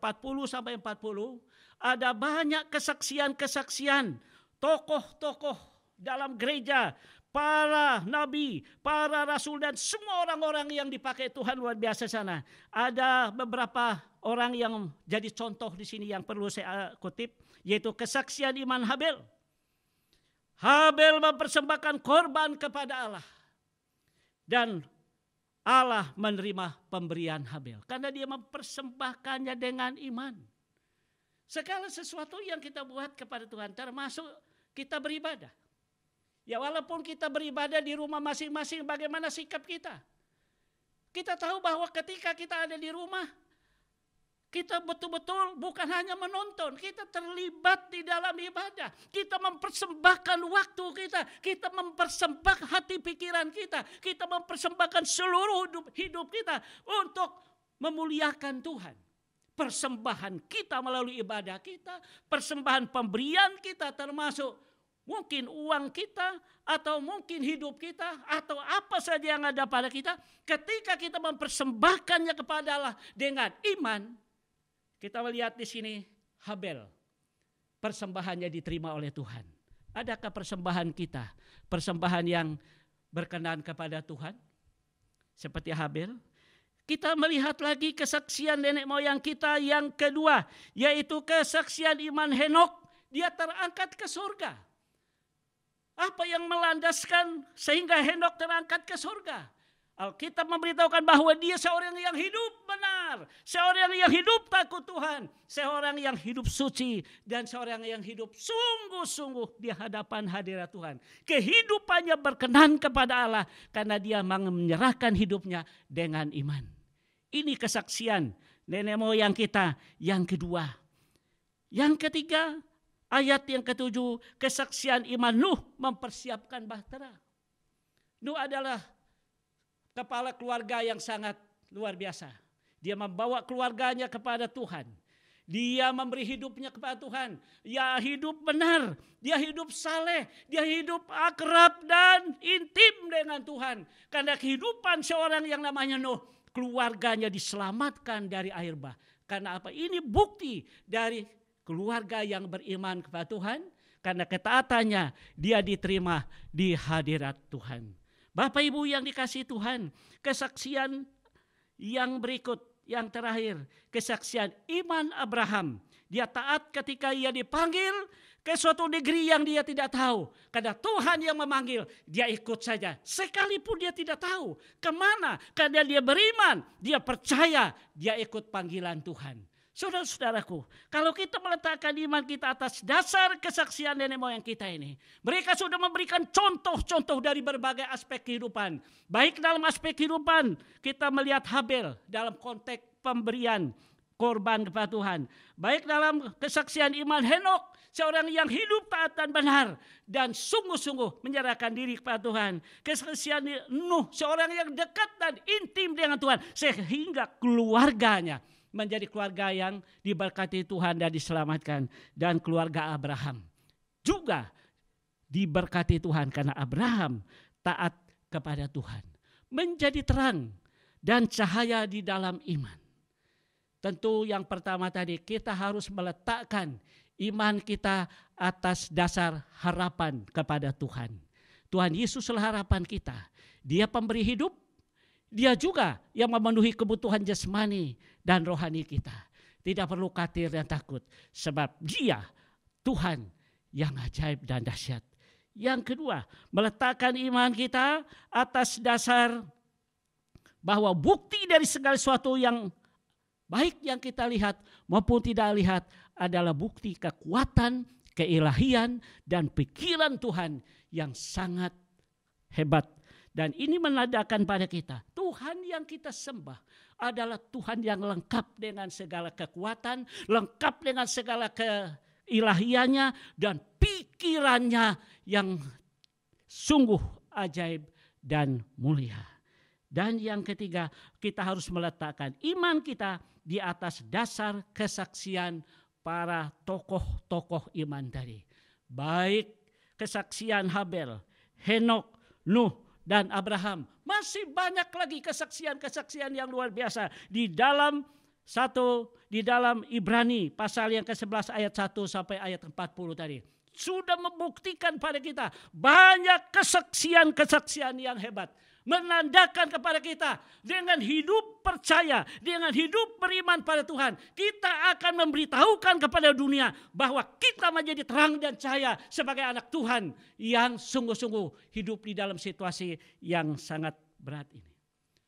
sampai 40. Ada banyak kesaksian-kesaksian tokoh-tokoh dalam gereja, para nabi, para rasul, dan semua orang-orang yang dipakai Tuhan luar biasa sana. Ada beberapa orang yang jadi contoh di sini yang perlu saya kutip, yaitu kesaksian iman Habel. Habel mempersembahkan korban kepada Allah, dan Allah menerima pemberian Habel karena dia mempersembahkannya dengan iman. Segala sesuatu yang kita buat kepada Tuhan, termasuk kita beribadah. Ya walaupun kita beribadah di rumah masing-masing, bagaimana sikap kita? Kita tahu bahwa ketika kita ada di rumah, kita betul-betul bukan hanya menonton, kita terlibat di dalam ibadah. Kita mempersembahkan waktu kita mempersembahkan hati pikiran kita mempersembahkan seluruh hidup kita untuk memuliakan Tuhan. Persembahan kita melalui ibadah kita, persembahan pemberian kita termasuk mungkin uang kita atau mungkin hidup kita atau apa saja yang ada pada kita. Ketika kita mempersembahkannya kepada Allah dengan iman, kita melihat di sini Habel, persembahannya diterima oleh Tuhan. Adakah persembahan kita, persembahan yang berkenan kepada Tuhan? Seperti Habel. Kita melihat lagi kesaksian nenek moyang kita yang kedua, yaitu kesaksian iman Henok. Dia terangkat ke surga. Apa yang melandaskan sehingga Henok terangkat ke surga? Alkitab memberitahukan bahwa dia seorang yang hidup benar, seorang yang hidup takut Tuhan, seorang yang hidup suci, dan seorang yang hidup sungguh-sungguh di hadapan hadirat Tuhan. Kehidupannya berkenan kepada Allah karena dia menyerahkan hidupnya dengan iman. Ini kesaksian nenek moyang kita yang kedua. Yang ketiga, ayat yang ketujuh, kesaksian iman Nuh mempersiapkan bahtera. Nuh adalah kepala keluarga yang sangat luar biasa. Dia membawa keluarganya kepada Tuhan. Dia memberi hidupnya kepada Tuhan. Dia hidup benar, dia hidup saleh, dia hidup akrab dan intim dengan Tuhan. Karena kehidupan seorang yang namanya Nuh, keluarganya diselamatkan dari air bah. Karena apa? Ini bukti dari keluarga yang beriman kepada Tuhan. Karena ketaatannya dia diterima di hadirat Tuhan. Bapak Ibu yang dikasihi Tuhan, kesaksian yang berikut, yang terakhir, kesaksian iman Abraham. Dia taat ketika ia dipanggil ke suatu negeri yang dia tidak tahu. Karena Tuhan yang memanggil, dia ikut saja. Sekalipun dia tidak tahu kemana. Karena dia beriman, dia percaya, dia ikut panggilan Tuhan. Saudara-saudaraku, kalau kita meletakkan iman kita atas dasar kesaksian nenek moyang kita ini, mereka sudah memberikan contoh-contoh dari berbagai aspek kehidupan. Baik dalam aspek kehidupan, kita melihat Habel dalam konteks pemberian korban kepada Tuhan. Baik dalam kesaksian iman Henok, seorang yang hidup taat dan benar dan sungguh-sungguh menyerahkan diri kepada Tuhan. Kesaksian Nuh, seorang yang dekat dan intim dengan Tuhan sehingga keluarganya menjadi keluarga yang diberkati Tuhan dan diselamatkan. Dan keluarga Abraham juga diberkati Tuhan karena Abraham taat kepada Tuhan. Menjadi terang dan cahaya di dalam iman. Tentu yang pertama tadi kita harus meletakkan iman kita atas dasar harapan kepada Tuhan. Tuhan Yesuslah harapan kita. Dia pemberi hidup. Dia juga yang memenuhi kebutuhan jasmani dan rohani kita. Tidak perlu khawatir dan takut. Sebab dia Tuhan yang ajaib dan dahsyat. Yang kedua, meletakkan iman kita atas dasar bahwa bukti dari segala sesuatu yang baik yang kita lihat maupun tidak lihat adalah bukti kekuatan, keilahian, dan pikiran Tuhan yang sangat hebat. Dan ini menandakan pada kita, Tuhan yang kita sembah adalah Tuhan yang lengkap dengan segala kekuatan, lengkap dengan segala keilahiannya, dan pikirannya yang sungguh ajaib dan mulia. Dan yang ketiga, kita harus meletakkan iman kita di atas dasar kesaksian para tokoh-tokoh iman tadi. Baik kesaksian Habel, Henok, Nuh, dan Abraham. Masih banyak lagi kesaksian-kesaksian yang luar biasa di dalam Ibrani pasal yang ke-11 ayat 1 sampai ayat 40 tadi. Sudah membuktikan pada kita banyak kesaksian-kesaksian yang hebat. Menandakan kepada kita dengan hidup percaya, dengan hidup beriman pada Tuhan, kita akan memberitahukan kepada dunia bahwa kita menjadi terang dan cahaya sebagai anak Tuhan yang sungguh-sungguh hidup di dalam situasi yang sangat berat ini.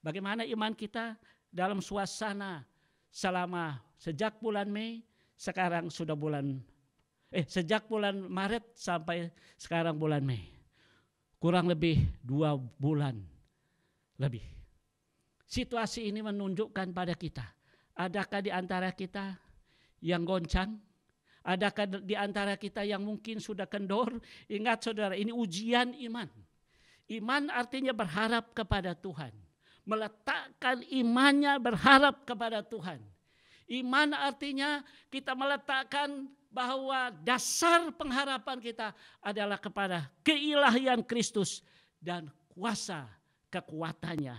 Bagaimana iman kita dalam suasana selama sejak bulan Mei, sekarang sudah sejak bulan Maret sampai sekarang bulan Mei. Kurang lebih 2 bulan lebih. Situasi ini menunjukkan pada kita Adakah di antara kita yang goncang? Adakah di antara kita yang mungkin sudah kendor? Ingat saudara, ini ujian iman. Iman artinya berharap kepada Tuhan. Meletakkan imannya berharap kepada Tuhan. Iman artinya kita meletakkan bahwa dasar pengharapan kita adalah kepada keilahian Kristus dan kuasa kekuatannya.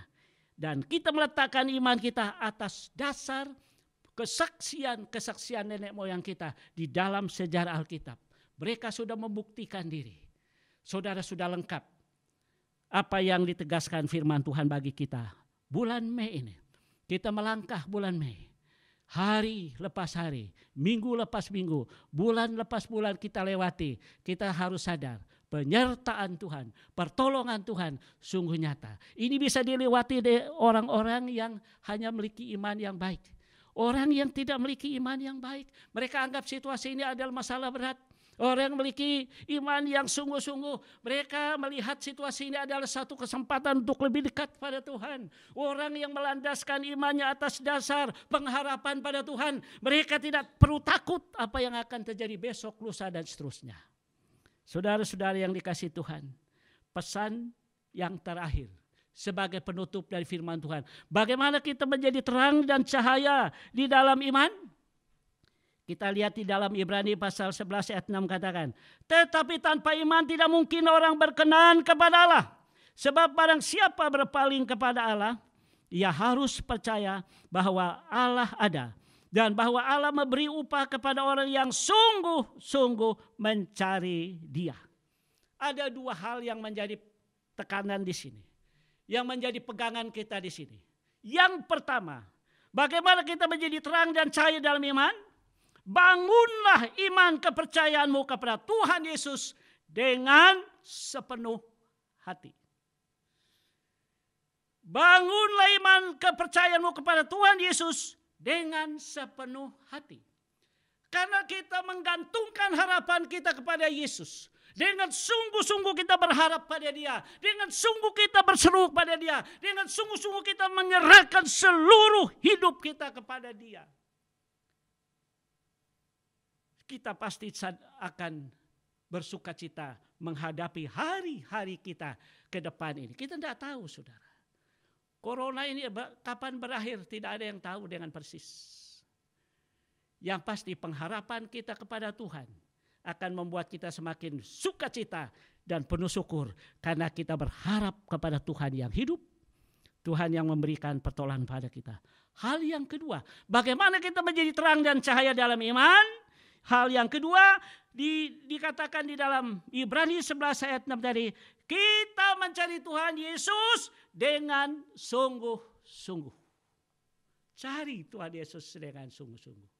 Dan kita meletakkan iman kita atas dasar kesaksian nenek moyang kita di dalam sejarah Alkitab. Mereka sudah membuktikan diri. Saudara sudah lengkap apa yang ditegaskan firman Tuhan bagi kita. Bulan Mei ini, kita melangkah bulan Mei. Hari lepas hari, minggu lepas minggu, bulan lepas bulan kita lewati. Kita harus sadar penyertaan Tuhan, pertolongan Tuhan sungguh nyata. Ini bisa dilewati oleh orang-orang yang hanya memiliki iman yang baik. Orang yang tidak memiliki iman yang baik, mereka anggap situasi ini adalah masalah berat. Orang yang memiliki iman yang sungguh-sungguh, mereka melihat situasi ini adalah satu kesempatan untuk lebih dekat pada Tuhan. Orang yang melandaskan imannya atas dasar pengharapan pada Tuhan, mereka tidak perlu takut apa yang akan terjadi besok, lusa, dan seterusnya. Saudara-saudara yang dikasihi Tuhan, pesan yang terakhir sebagai penutup dari firman Tuhan. Bagaimana kita menjadi terang dan cahaya di dalam iman? Kita lihat di dalam Ibrani pasal 11 ayat 6 katakan, tetapi tanpa iman tidak mungkin orang berkenan kepada Allah. Sebab barang siapa berpaling kepada Allah, ia harus percaya bahwa Allah ada. Dan bahwa Allah memberi upah kepada orang yang sungguh-sungguh mencari Dia. Ada dua hal yang menjadi tekanan di sini. Yang menjadi pegangan kita di sini. Yang pertama, bagaimana kita menjadi terang dan cahaya dalam iman? Bangunlah iman kepercayaanmu kepada Tuhan Yesus dengan sepenuh hati. Bangunlah iman kepercayaanmu kepada Tuhan Yesus dengan sepenuh hati. Karena kita menggantungkan harapan kita kepada Yesus. Dengan sungguh-sungguh kita berharap pada Dia. Dengan sungguh kita berseru pada Dia. Dengan sungguh-sungguh kita menyerahkan seluruh hidup kita kepada Dia. Kita pasti akan bersuka cita menghadapi hari-hari kita ke depan ini. Kita tidak tahu, saudara. Corona ini kapan berakhir tidak ada yang tahu dengan persis. Yang pasti pengharapan kita kepada Tuhan akan membuat kita semakin sukacita dan penuh syukur. Karena kita berharap kepada Tuhan yang hidup. Tuhan yang memberikan pertolongan pada kita. Hal yang kedua, bagaimana kita menjadi terang dan cahaya dalam iman? Hal yang kedua dikatakan di dalam Ibrani 11 ayat 6 tadi. Kita mencari Tuhan Yesus dengan sungguh-sungguh. Cari Tuhan Yesus dengan sungguh-sungguh.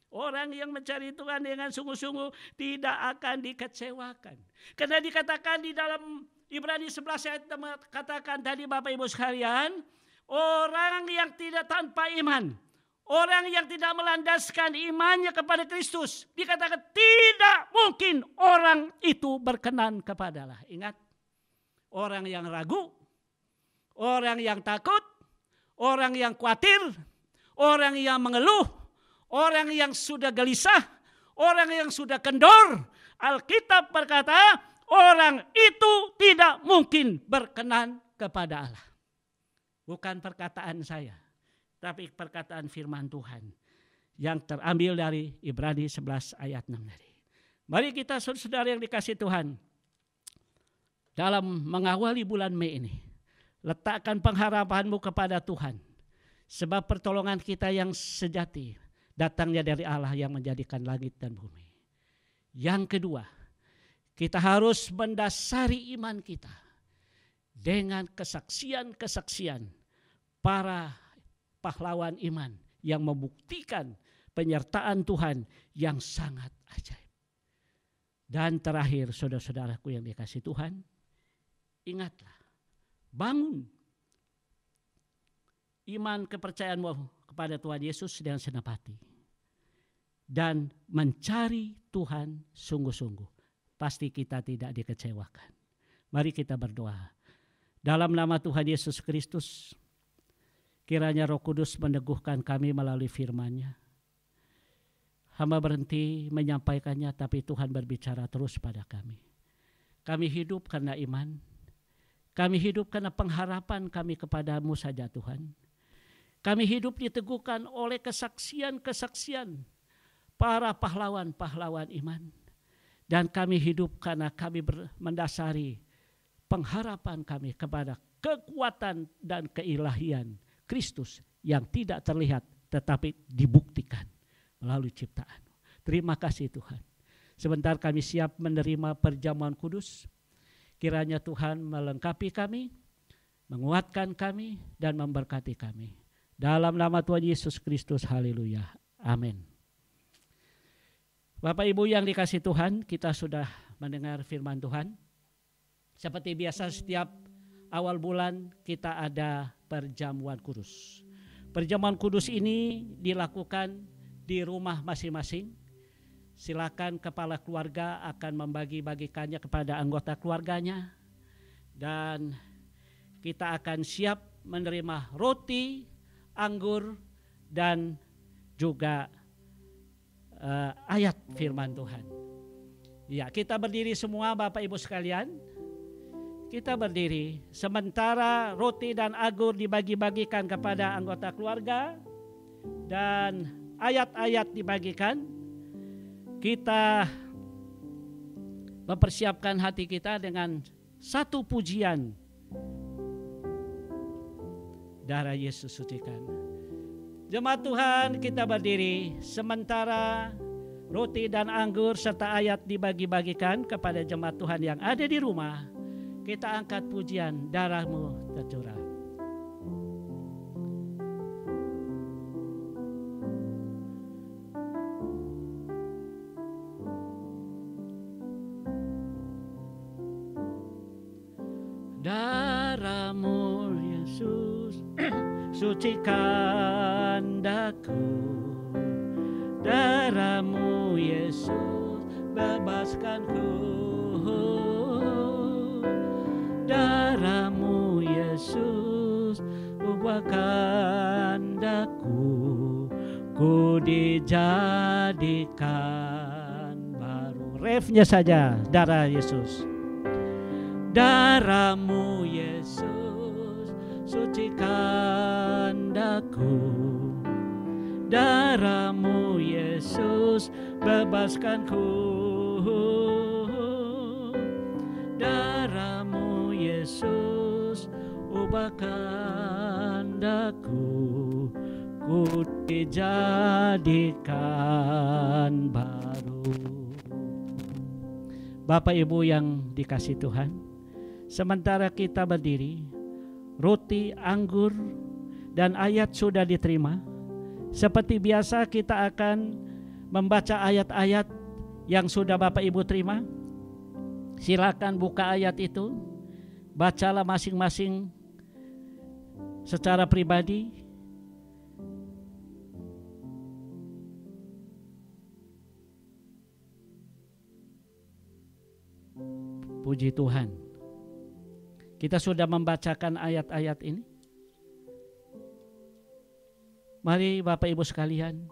Orang yang mencari Tuhan dengan sungguh-sungguh tidak akan dikecewakan. Karena dikatakan di dalam Ibrani 11 ayat 6 katakan tadi Bapak Ibu sekalian. Orang yang tidak tanpa iman. Orang yang tidak melandaskan imannya kepada Kristus. Dikatakan tidak mungkin orang itu berkenan kepada Allah. Ingat, orang yang ragu, orang yang takut, orang yang khawatir, orang yang mengeluh, orang yang sudah gelisah, orang yang sudah kendor. Alkitab berkata, orang itu tidak mungkin berkenan kepada Allah. Bukan perkataan saya. Tapi perkataan firman Tuhan yang terambil dari Ibrani 11 ayat 6 tadi. Mari kita saudara yang dikasihi Tuhan. Dalam mengawali bulan Mei ini. Letakkan pengharapanmu kepada Tuhan. Sebab pertolongan kita yang sejati datangnya dari Allah yang menjadikan langit dan bumi. Yang kedua, kita harus mendasari iman kita. Dengan kesaksian-kesaksian para pahlawan iman yang membuktikan penyertaan Tuhan yang sangat ajaib. Dan terakhir saudara-saudaraku yang dikasihi Tuhan, ingatlah, bangun iman kepercayaanmu kepada Tuhan Yesus dengan segenap hati. Dan mencari Tuhan sungguh-sungguh. Pasti kita tidak dikecewakan. Mari kita berdoa. Dalam nama Tuhan Yesus Kristus, Kiranya Roh Kudus meneguhkan kami melalui firman-Nya. Hamba berhenti menyampaikannya, tapi Tuhan berbicara terus pada kami. Kami hidup karena iman. Kami hidup karena pengharapan kami kepadamu saja Tuhan. Kami hidup diteguhkan oleh kesaksian-kesaksian para pahlawan-pahlawan iman. Dan kami hidup karena kami mendasari pengharapan kami kepada kekuatan dan keilahian Kristus yang tidak terlihat tetapi dibuktikan melalui ciptaan. Terima kasih Tuhan. Sebentar kami siap menerima perjamuan kudus. Kiranya Tuhan melengkapi kami, menguatkan kami, dan memberkati kami. Dalam nama Tuhan Yesus Kristus, haleluya. Amin. Bapak Ibu yang dikasih Tuhan, kita sudah mendengar firman Tuhan. Seperti biasa setiap awal bulan kita ada perjamuan kudus. Perjamuan kudus ini dilakukan di rumah masing-masing. Silakan kepala keluarga akan membagi-bagikannya kepada anggota keluarganya. Dan kita akan siap menerima roti, anggur, dan juga ayat firman Tuhan. Ya, kita berdiri semua Bapak Ibu sekalian. Kita berdiri sementara roti dan anggur dibagi-bagikan kepada anggota keluarga dan ayat-ayat dibagikan. Kita mempersiapkan hati kita dengan satu pujian. Darah Yesus sucikan. Jemaat Tuhan, kita berdiri sementara roti dan anggur serta ayat dibagi-bagikan kepada jemaat Tuhan yang ada di rumah. Kita angkat pujian, darah-Mu tercurah. Darah-Mu Yesus sucikan daku. Darah-Mu Yesus bebaskanku. Darah-Mu Yesus ubahkan daku, ku dijadikan baru. Refnya saja, darah Yesus. Darah-Mu Yesus sucikan daku. Darah-Mu Yesus bebaskanku. Darah-Mu Yesus ubahkan daku, ku dijadikan baru. Bapak Ibu yang dikasih Tuhan, sementara kita berdiri, roti, anggur, dan ayat sudah diterima. Seperti biasa kita akan membaca ayat-ayat yang sudah Bapak Ibu terima. Silakan buka ayat itu. Bacalah masing-masing secara pribadi. Puji Tuhan. Kita sudah membacakan ayat-ayat ini. Mari Bapak Ibu sekalian,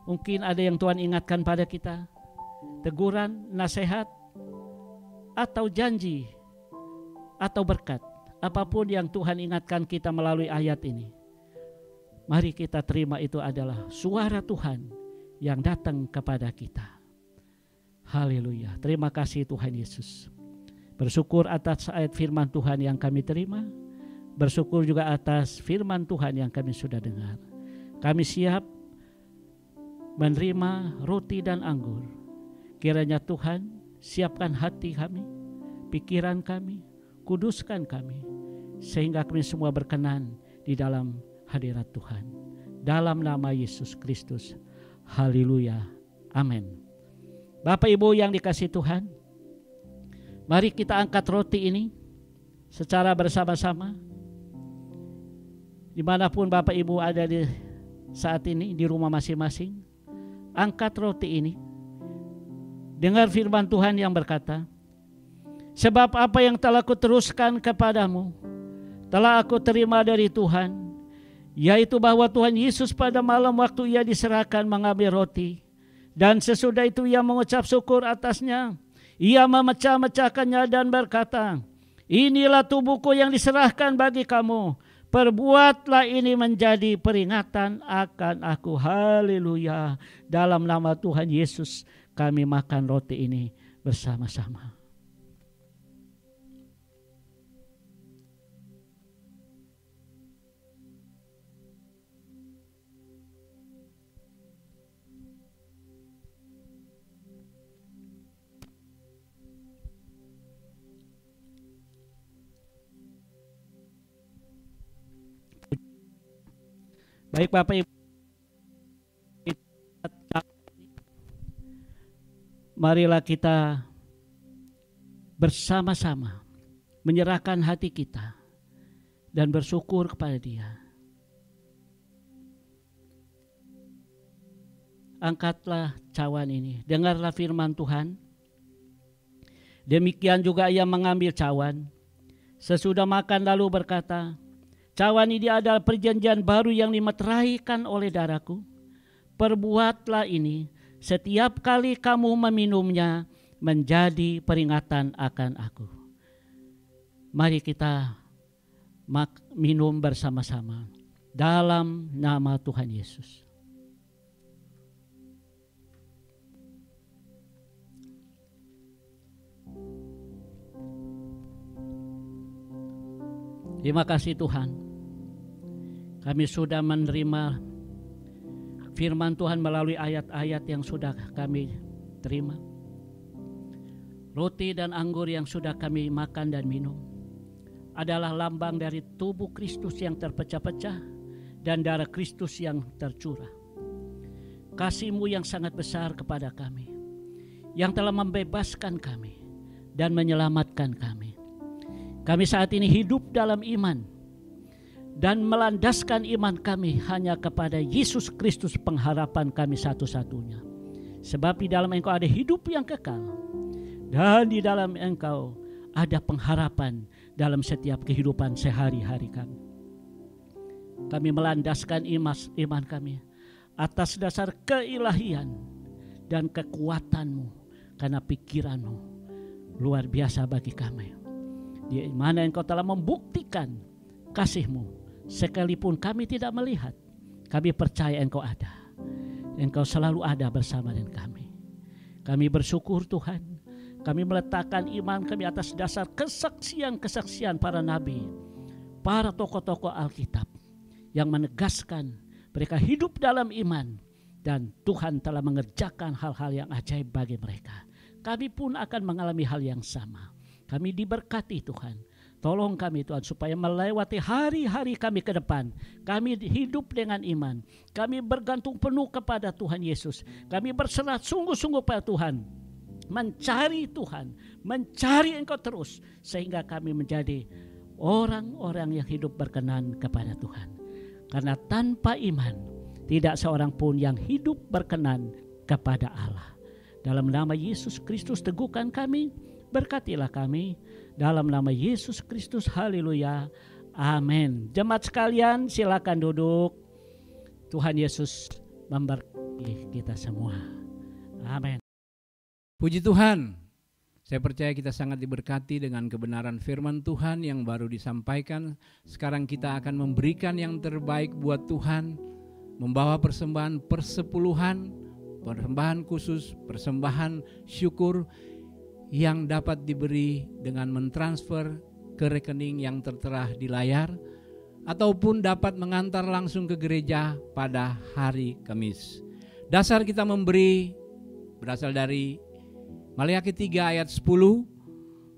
mungkin ada yang Tuhan ingatkan pada kita, teguran, nasihat, atau janji, atau berkat, apapun yang Tuhan ingatkan kita melalui ayat ini. Mari kita terima itu adalah suara Tuhan yang datang kepada kita. Haleluya. Terima kasih Tuhan Yesus. Bersyukur atas ayat firman Tuhan yang kami terima. Bersyukur juga atas firman Tuhan yang kami sudah dengar. Kami siap menerima roti dan anggur. Kiranya Tuhan siapkan hati kami, pikiran kami, kuduskan kami, sehingga kami semua berkenan di dalam hadirat Tuhan. Dalam nama Yesus Kristus. Haleluya. Amin. Bapak Ibu yang dikasih Tuhan, mari kita angkat roti ini secara bersama-sama. Dimanapun Bapak Ibu ada di saat ini, di rumah masing-masing, angkat roti ini. Dengar firman Tuhan yang berkata, sebab apa yang telah kuteruskan kepadamu, telah aku terima dari Tuhan, yaitu bahwa Tuhan Yesus pada malam waktu ia diserahkan mengambil roti, dan sesudah itu ia mengucap syukur atasnya. Ia memecah-mecahkannya dan berkata, inilah tubuhku yang diserahkan bagi kamu. Perbuatlah ini menjadi peringatan akan aku. Haleluya. Dalam nama Tuhan Yesus kami makan roti ini bersama-sama. Baik Bapak Ibu, marilah kita bersama-sama menyerahkan hati kita dan bersyukur kepada Dia. Angkatlah cawan ini, dengarlah firman Tuhan. Demikian juga ia mengambil cawan. Sesudah makan lalu berkata, cawan ini adalah perjanjian baru yang dimeteraikan oleh darahku. Perbuatlah ini setiap kali kamu meminumnya menjadi peringatan akan aku. Mari kita minum bersama-sama dalam nama Tuhan Yesus. Terima kasih Tuhan, kami sudah menerima firman Tuhan melalui ayat-ayat yang sudah kami terima. Roti dan anggur yang sudah kami makan dan minum adalah lambang dari tubuh Kristus yang terpecah-pecah dan darah Kristus yang tercurah. Kasih-Mu yang sangat besar kepada kami, yang telah membebaskan kami dan menyelamatkan kami. Kami saat ini hidup dalam iman dan melandaskan iman kami hanya kepada Yesus Kristus, pengharapan kami satu-satunya. Sebab di dalam Engkau ada hidup yang kekal, dan di dalam Engkau ada pengharapan dalam setiap kehidupan sehari-hari kami. Kami melandaskan iman kami atas dasar keilahian dan kekuatan-Mu, karena pikiran-Mu luar biasa bagi kami. Di mana Engkau telah membuktikan kasih-Mu, sekalipun kami tidak melihat, kami percaya Engkau ada. Engkau selalu ada bersama dengan kami. Kami bersyukur Tuhan, kami meletakkan iman kami atas dasar kesaksian-kesaksian para nabi, para tokoh-tokoh Alkitab yang menegaskan mereka hidup dalam iman, dan Tuhan telah mengerjakan hal-hal yang ajaib bagi mereka. Kami pun akan mengalami hal yang sama. Kami diberkati Tuhan. Tolong kami Tuhan supaya melewati hari-hari kami ke depan. Kami hidup dengan iman. Kami bergantung penuh kepada Tuhan Yesus. Kami berserah sungguh-sungguh pada Tuhan. Mencari Tuhan. Mencari Engkau terus. Sehingga kami menjadi orang-orang yang hidup berkenan kepada Tuhan. Karena tanpa iman tidak seorang pun yang hidup berkenan kepada Allah. Dalam nama Yesus Kristus teguhkan kami. Berkatilah kami dalam nama Yesus Kristus. Haleluya. Amin. Jemaat sekalian silakan duduk. Tuhan Yesus memberkati kita semua. Amin. Puji Tuhan. Saya percaya kita sangat diberkati dengan kebenaran firman Tuhan yang baru disampaikan. Sekarang kita akan memberikan yang terbaik buat Tuhan. Membawa persembahan persepuluhan, persembahan khusus, persembahan syukur yang dapat diberi dengan mentransfer ke rekening yang tertera di layar, ataupun dapat mengantar langsung ke gereja pada hari Kamis. Dasar kita memberi berasal dari Maliaki 3 ayat 10.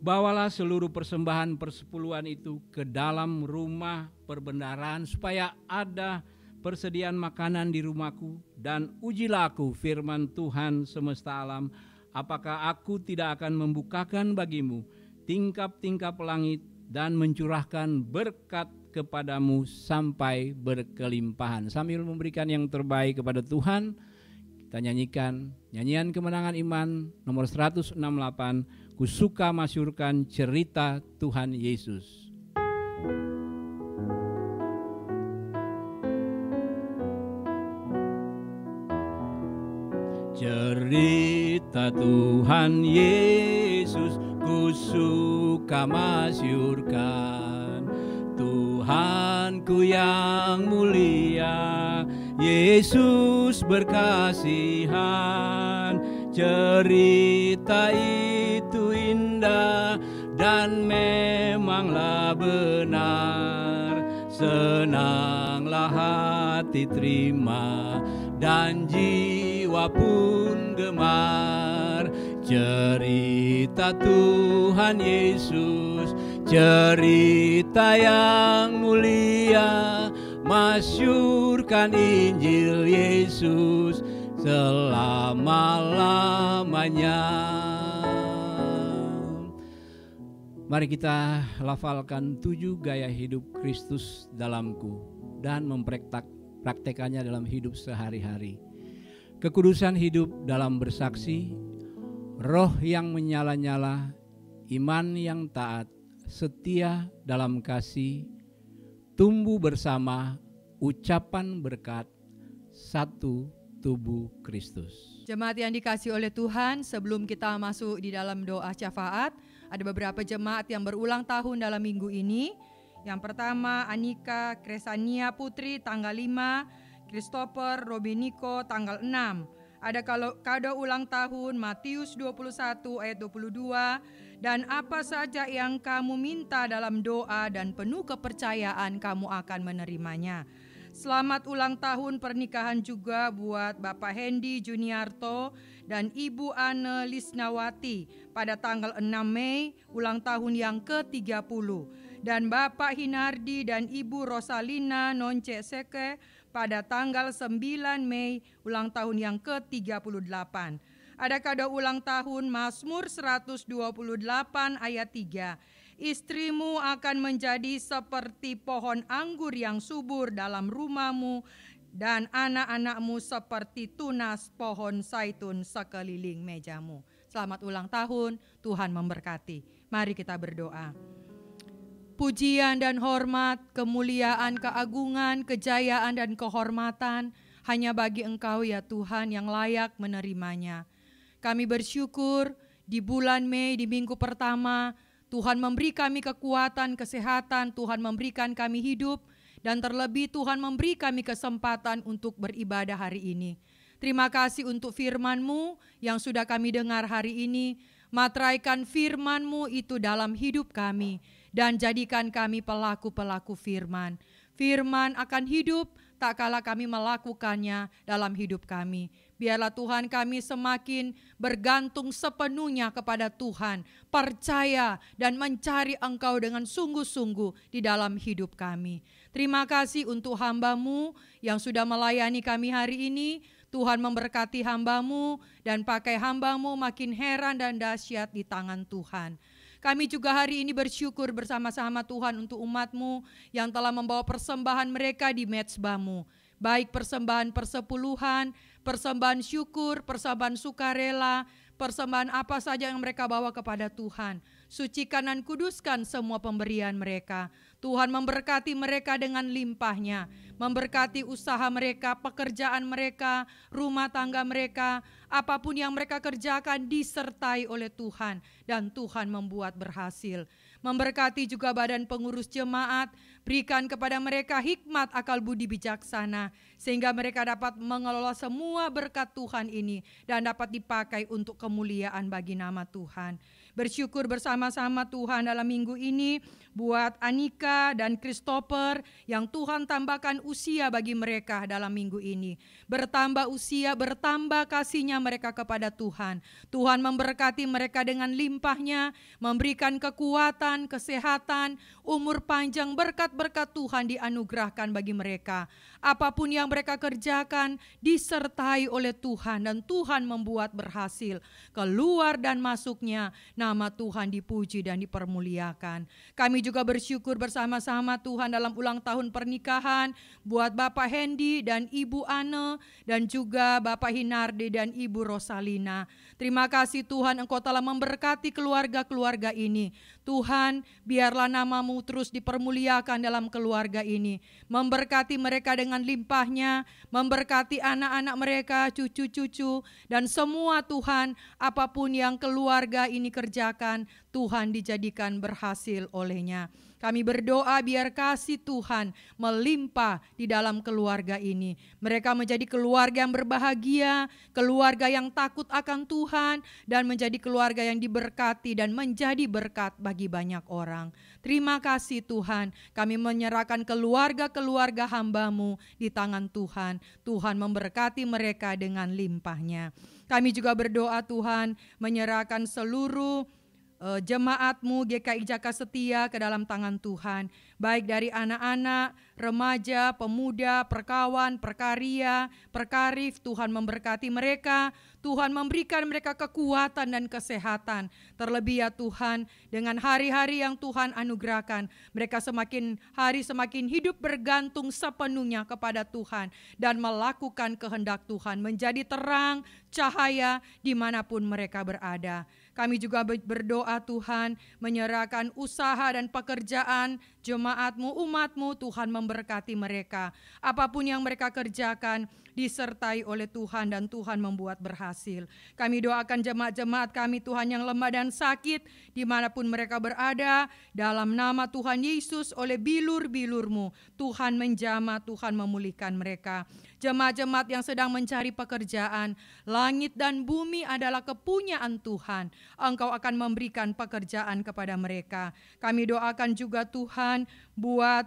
Bawalah seluruh persembahan persepuluhan itu ke dalam rumah perbendaharaan supaya ada persediaan makanan di rumahku, dan ujilah aku, firman Tuhan semesta alam, apakah aku tidak akan membukakan bagimu tingkap-tingkap langit dan mencurahkan berkat kepadamu sampai berkelimpahan. Sambil memberikan yang terbaik kepada Tuhan, kita nyanyikan nyanyian kemenangan iman nomor 168, Ku suka masyurkan cerita Tuhan Yesus. Cerita Tuhan Yesus ku suka masyurkan. Tuhanku yang mulia, Yesus berkasihan. Cerita itu indah dan memanglah benar. Senanglah hati terima dan jiwa pun gemar. Cerita Tuhan Yesus, cerita yang mulia, masyurkan Injil Yesus selama-lamanya. Mari kita lafalkan 7 gaya hidup Kristus dalamku dan mempraktekannya dalam hidup sehari-hari. Kekudusan hidup dalam bersaksi, roh yang menyala-nyala, iman yang taat, setia dalam kasih, tumbuh bersama, ucapan berkat, satu tubuh Kristus. Jemaat yang dikasihi oleh Tuhan, sebelum kita masuk di dalam doa syafaat, ada beberapa jemaat yang berulang tahun dalam minggu ini. Yang pertama Anika Kresania Putri tanggal 5, Christopher Robiniko tanggal 6. Ada kado ulang tahun Matius 21 ayat 22. Dan apa saja yang kamu minta dalam doa dan penuh kepercayaan kamu akan menerimanya. Selamat ulang tahun pernikahan juga buat Bapak Hendy Juniarto dan Ibu Anne Lisnawati pada tanggal 6 Mei, ulang tahun yang ke-30. Dan Bapak Hinardi dan Ibu Rosalina Nonce Seke pada tanggal 9 Mei, ulang tahun yang ke-38. Ada kado ulang tahun Mazmur 128 ayat 3. Istrimu akan menjadi seperti pohon anggur yang subur dalam rumahmu, dan anak-anakmu seperti tunas pohon zaitun sekeliling mejamu. Selamat ulang tahun, Tuhan memberkati. Mari kita berdoa. Pujian dan hormat, kemuliaan, keagungan, kejayaan dan kehormatan hanya bagi Engkau ya Tuhan yang layak menerimanya. Kami bersyukur di bulan Mei, di minggu pertama, Tuhan memberi kami kekuatan, kesehatan, Tuhan memberikan kami hidup, dan terlebih Tuhan memberi kami kesempatan untuk beribadah hari ini. Terima kasih untuk firman-Mu yang sudah kami dengar hari ini. Materaikan firman-Mu itu dalam hidup kami, dan jadikan kami pelaku-pelaku firman. Firman akan hidup tak kala kami melakukannya dalam hidup kami. Biarlah Tuhan kami semakin bergantung sepenuhnya kepada Tuhan, percaya dan mencari Engkau dengan sungguh-sungguh di dalam hidup kami. Terima kasih untuk hamba-Mu yang sudah melayani kami hari ini. Tuhan memberkati hamba-Mu dan pakai hamba-Mu makin heran dan dahsyat di tangan Tuhan. Kami juga hari ini bersyukur bersama-sama Tuhan untuk umat-Mu yang telah membawa persembahan mereka di mezbah-Mu. Baik persembahan persepuluhan, persembahan syukur, persembahan sukarela, persembahan apa saja yang mereka bawa kepada Tuhan. Sucikan dan kuduskan semua pemberian mereka. Tuhan memberkati mereka dengan limpahnya, memberkati usaha mereka, pekerjaan mereka, rumah tangga mereka, apapun yang mereka kerjakan disertai oleh Tuhan dan Tuhan membuat berhasil. Memberkati juga badan pengurus jemaat, berikan kepada mereka hikmat, akal budi bijaksana, sehingga mereka dapat mengelola semua berkat Tuhan ini dan dapat dipakai untuk kemuliaan bagi nama Tuhan. Bersyukur bersama-sama Tuhan dalam minggu ini buat Anika dan Christopher yang Tuhan tambahkan usia bagi mereka dalam minggu ini. Bertambah usia, bertambah kasihnya mereka kepada Tuhan. Tuhan memberkati mereka dengan limpahnya, memberikan kekuatan, kesehatan, umur panjang, berkat-berkat Tuhan dianugerahkan bagi mereka. Apapun yang mereka kerjakan disertai oleh Tuhan dan Tuhan membuat berhasil. Keluar dan masuknya nama Tuhan dipuji dan dipermuliakan. Kami juga bersyukur bersama-sama Tuhan dalam ulang tahun pernikahan buat Bapak Hendy dan Ibu Anne dan juga Bapak Hinardi dan Ibu Rosalina. Terima kasih Tuhan, Engkau telah memberkati keluarga-keluarga ini. Tuhan, biarlah nama-Mu terus dipermuliakan dalam keluarga ini. Memberkati mereka dengan dengan limpahnya, memberkati anak-anak mereka, cucu-cucu, dan semua Tuhan, apapun yang keluarga ini kerjakan, Tuhan dijadikan berhasil olehnya. Kami berdoa biar kasih Tuhan melimpah di dalam keluarga ini. Mereka menjadi keluarga yang berbahagia, keluarga yang takut akan Tuhan, dan menjadi keluarga yang diberkati dan menjadi berkat bagi banyak orang. Terima kasih Tuhan, kami menyerahkan keluarga-keluarga hamba-Mu di tangan Tuhan. Tuhan memberkati mereka dengan limpahnya. Kami juga berdoa Tuhan, menyerahkan seluruh jemaat-Mu GKI Jaka Setia ke dalam tangan Tuhan, baik dari anak-anak, remaja, pemuda, perkawan, perkarya, perkarif. Tuhan memberkati mereka, Tuhan memberikan mereka kekuatan dan kesehatan. Terlebih ya Tuhan, dengan hari-hari yang Tuhan anugerahkan, mereka semakin hari semakin hidup bergantung sepenuhnya kepada Tuhan dan melakukan kehendak Tuhan, menjadi terang, cahaya dimanapun mereka berada. Kami juga berdoa Tuhan, menyerahkan usaha dan pekerjaan jemaat-Mu, umat-Mu. Tuhan memberkati mereka. Apapun yang mereka kerjakan, disertai oleh Tuhan dan Tuhan membuat berhasil. Kami doakan jemaat-jemaat kami Tuhan yang lemah dan sakit, dimanapun mereka berada, dalam nama Tuhan Yesus oleh bilur-bilur-Mu, Tuhan menjamah, Tuhan memulihkan mereka. Jemaat-jemaat yang sedang mencari pekerjaan, langit dan bumi adalah kepunyaan Tuhan. Engkau akan memberikan pekerjaan kepada mereka. Kami doakan juga Tuhan buat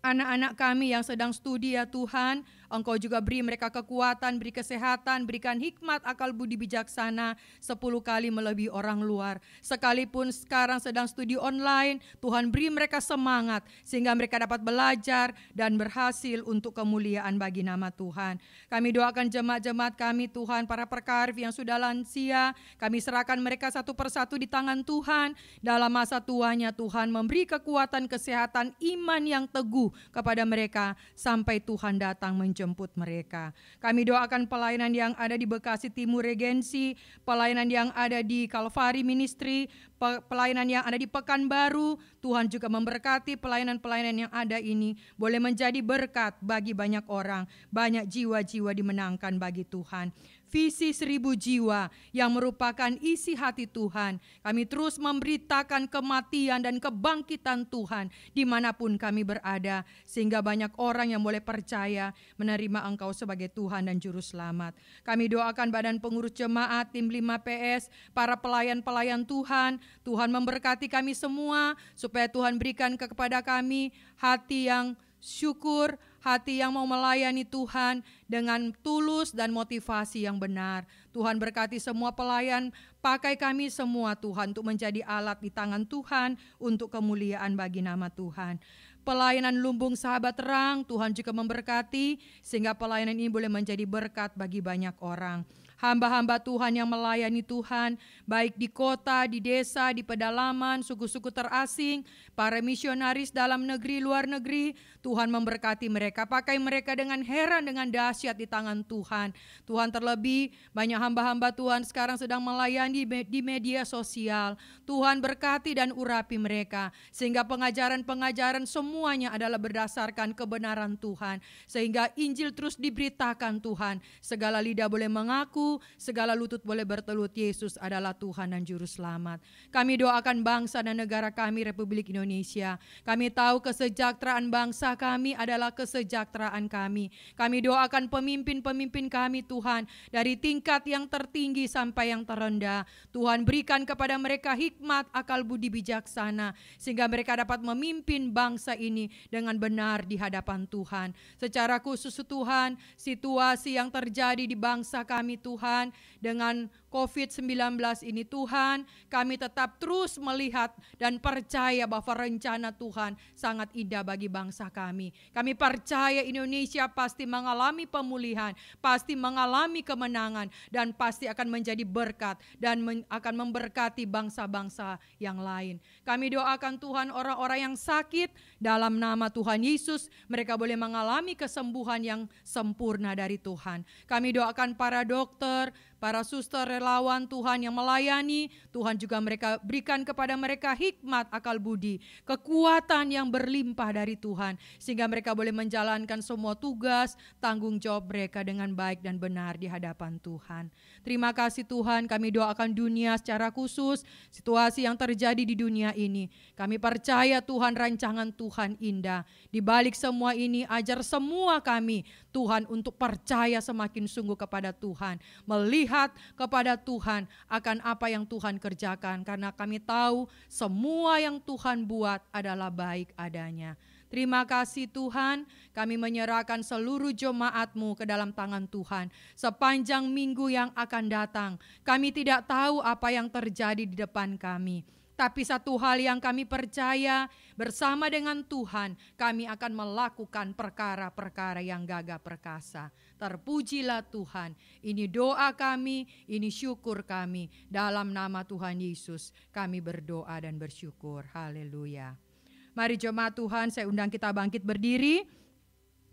anak-anak kami yang sedang studi ya Tuhan, Engkau juga beri mereka kekuatan, beri kesehatan, berikan hikmat, akal budi bijaksana 10 kali melebihi orang luar. Sekalipun sekarang sedang studi online, Tuhan beri mereka semangat sehingga mereka dapat belajar dan berhasil untuk kemuliaan bagi nama Tuhan. Kami doakan jemaat-jemaat kami Tuhan, para perkarif yang sudah lansia, kami serahkan mereka satu persatu di tangan Tuhan. Dalam masa tuanya Tuhan memberi kekuatan, kesehatan, iman yang teguh kepada mereka sampai Tuhan datang menjemput mereka. Kami doakan pelayanan yang ada di Bekasi Timur Regensi, pelayanan yang ada di Kalvari Ministry, pelayanan yang ada di Pekanbaru. Tuhan juga memberkati pelayanan-pelayanan yang ada ini boleh menjadi berkat bagi banyak orang, banyak jiwa-jiwa dimenangkan bagi Tuhan. Visi 1000 jiwa yang merupakan isi hati Tuhan. Kami terus memberitakan kematian dan kebangkitan Tuhan dimanapun kami berada, sehingga banyak orang yang boleh percaya menerima Engkau sebagai Tuhan dan Juru Selamat. Kami doakan badan pengurus jemaat, tim 5PS, para pelayan-pelayan Tuhan. Tuhan memberkati kami semua, supaya Tuhan berikan kepada kami hati yang syukur, hati yang mau melayani Tuhan dengan tulus dan motivasi yang benar. Tuhan berkati semua pelayan, pakai kami semua Tuhan untuk menjadi alat di tangan Tuhan untuk kemuliaan bagi nama Tuhan. Pelayanan Lumbung Sahabat Terang, Tuhan juga memberkati sehingga pelayanan ini boleh menjadi berkat bagi banyak orang. Hamba-hamba Tuhan yang melayani Tuhan, baik di kota, di desa, di pedalaman, suku-suku terasing, para misionaris dalam negeri, luar negeri, Tuhan memberkati mereka, pakai mereka dengan heran, dengan dahsyat di tangan Tuhan. Tuhan terlebih banyak hamba-hamba Tuhan sekarang sedang melayani di media sosial. Tuhan berkati dan urapi mereka, sehingga pengajaran-pengajaran semuanya adalah berdasarkan kebenaran Tuhan, sehingga Injil terus diberitakan Tuhan. Segala lidah boleh mengaku, segala lutut boleh bertelut, Yesus adalah Tuhan dan Juru Selamat. Kami doakan bangsa dan negara kami, Republik Indonesia. Kami tahu kesejahteraan bangsa kami adalah kesejahteraan kami. Kami doakan pemimpin-pemimpin kami Tuhan, dari tingkat yang tertinggi sampai yang terendah. Tuhan berikan kepada mereka hikmat, akal budi bijaksana, sehingga mereka dapat memimpin bangsa ini dengan benar di hadapan Tuhan. Secara khusus Tuhan, situasi yang terjadi di bangsa kami Tuhan, dengan COVID-19 ini Tuhan, kami tetap terus melihat dan percaya bahwa rencana Tuhan sangat indah bagi bangsa kami. Kami percaya Indonesia pasti mengalami pemulihan, pasti mengalami kemenangan, dan pasti akan menjadi berkat dan akan memberkati bangsa-bangsa yang lain. Kami doakan Tuhan orang-orang yang sakit, dalam nama Tuhan Yesus, mereka boleh mengalami kesembuhan yang sempurna dari Tuhan. Kami doakan para dokter, para suster relawan Tuhan yang melayani, Tuhan juga mereka berikan kepada mereka hikmat, akal budi, kekuatan yang berlimpah dari Tuhan, sehingga mereka boleh menjalankan semua tugas, tanggung jawab mereka dengan baik dan benar di hadapan Tuhan. Terima kasih Tuhan, kami doakan dunia secara khusus, situasi yang terjadi di dunia ini. Kami percaya Tuhan, rancangan Tuhan indah. Di balik semua ini, ajar semua kami Tuhan untuk percaya semakin sungguh kepada Tuhan, melihat kepada Tuhan akan apa yang Tuhan kerjakan, karena kami tahu semua yang Tuhan buat adalah baik adanya. Terima kasih Tuhan, kami menyerahkan seluruh jemaat-Mu ke dalam tangan Tuhan. Sepanjang minggu yang akan datang, kami tidak tahu apa yang terjadi di depan kami. Tapi satu hal yang kami percaya, bersama dengan Tuhan, kami akan melakukan perkara-perkara yang gagah perkasa. Terpujilah Tuhan, ini doa kami, ini syukur kami. Dalam nama Tuhan Yesus, kami berdoa dan bersyukur. Haleluya. Mari jemaat Tuhan, saya undang kita bangkit berdiri.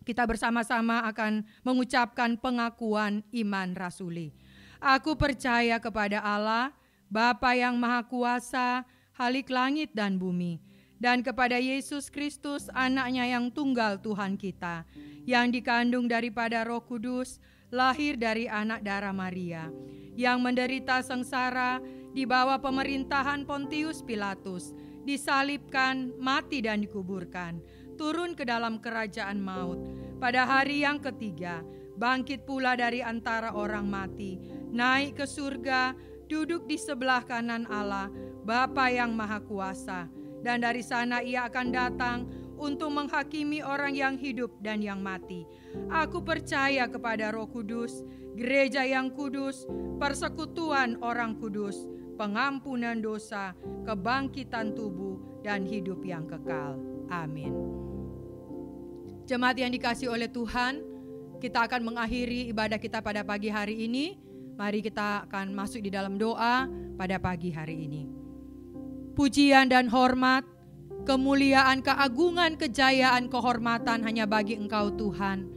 Kita bersama-sama akan mengucapkan pengakuan iman rasuli. Aku percaya kepada Allah, Bapa yang Maha Kuasa, Khalik langit dan bumi, dan kepada Yesus Kristus, Anaknya yang tunggal Tuhan kita, yang dikandung daripada Roh Kudus, lahir dari anak darah Maria, yang menderita sengsara di bawah pemerintahan Pontius Pilatus, disalibkan, mati dan dikuburkan, turun ke dalam kerajaan maut, pada hari yang ketiga, bangkit pula dari antara orang mati, naik ke surga, duduk di sebelah kanan Allah, Bapa yang Maha Kuasa, dan dari sana Ia akan datang untuk menghakimi orang yang hidup dan yang mati. Aku percaya kepada Roh Kudus, gereja yang kudus, persekutuan orang kudus, pengampunan dosa, kebangkitan tubuh, dan hidup yang kekal. Amin. Jemaat yang dikasihi oleh Tuhan, kita akan mengakhiri ibadah kita pada pagi hari ini. Mari kita akan masuk di dalam doa pada pagi hari ini. Pujian dan hormat, kemuliaan, keagungan, kejayaan, kehormatan hanya bagi Engkau Tuhan.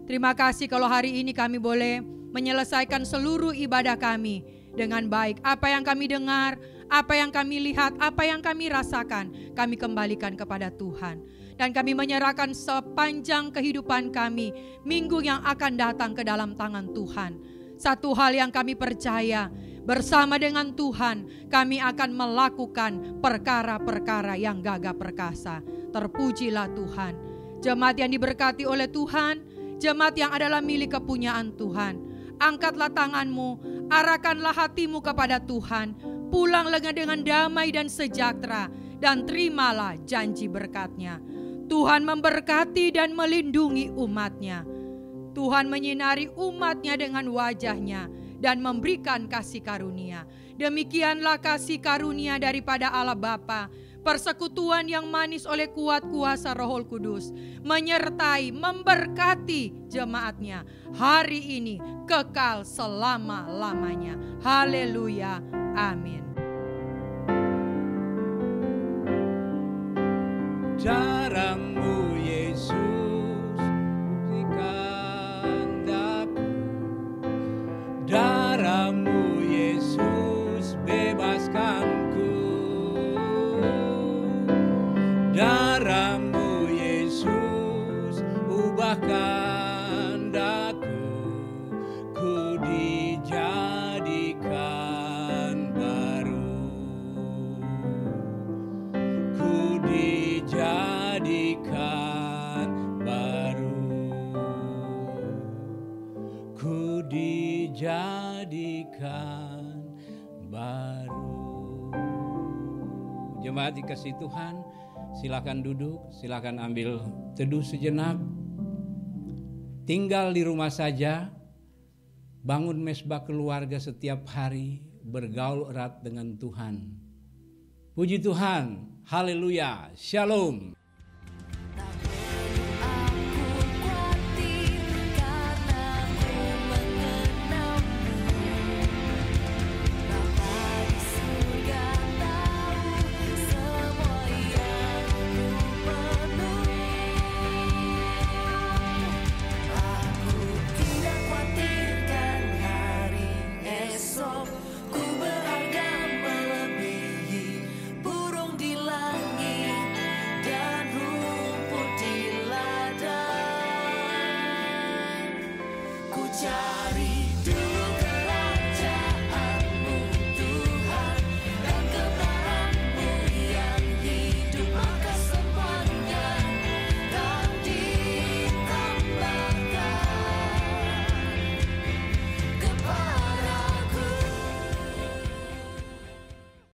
Terima kasih kalau hari ini kami boleh menyelesaikan seluruh ibadah kami dengan baik. Apa yang kami dengar, apa yang kami lihat, apa yang kami rasakan, kami kembalikan kepada Tuhan. Dan kami menyerahkan sepanjang kehidupan kami, minggu yang akan datang ke dalam tangan Tuhan. Satu hal yang kami percaya, bersama dengan Tuhan kami akan melakukan perkara-perkara yang gagah perkasa. Terpujilah Tuhan. Jemaat yang diberkati oleh Tuhan, jemaat yang adalah milik kepunyaan Tuhan, angkatlah tanganmu, arahkanlah hatimu kepada Tuhan, pulanglah dengan damai dan sejahtera, dan terimalah janji berkat-Nya. Tuhan memberkati dan melindungi umat-Nya. Tuhan menyinari umat-Nya dengan wajah-Nya dan memberikan kasih karunia. Demikianlah kasih karunia daripada Allah Bapa, persekutuan yang manis oleh kuat kuasa Roh Kudus, menyertai, memberkati jemaat-Nya hari ini kekal selama-lamanya. Haleluya. Amin. Darah-Mu Yesus, darah-Mu Yesus bebaskanku, darah-Mu Yesus ubahkan daku, ku dijadikan baru, ku dijadikan baru, ku dijadikan baru. Jemaat dikasihi Tuhan, silakan duduk, silakan ambil teduh sejenak. Tinggal di rumah saja, bangun mesbah keluarga setiap hari, bergaul erat dengan Tuhan. Puji Tuhan, haleluya, shalom.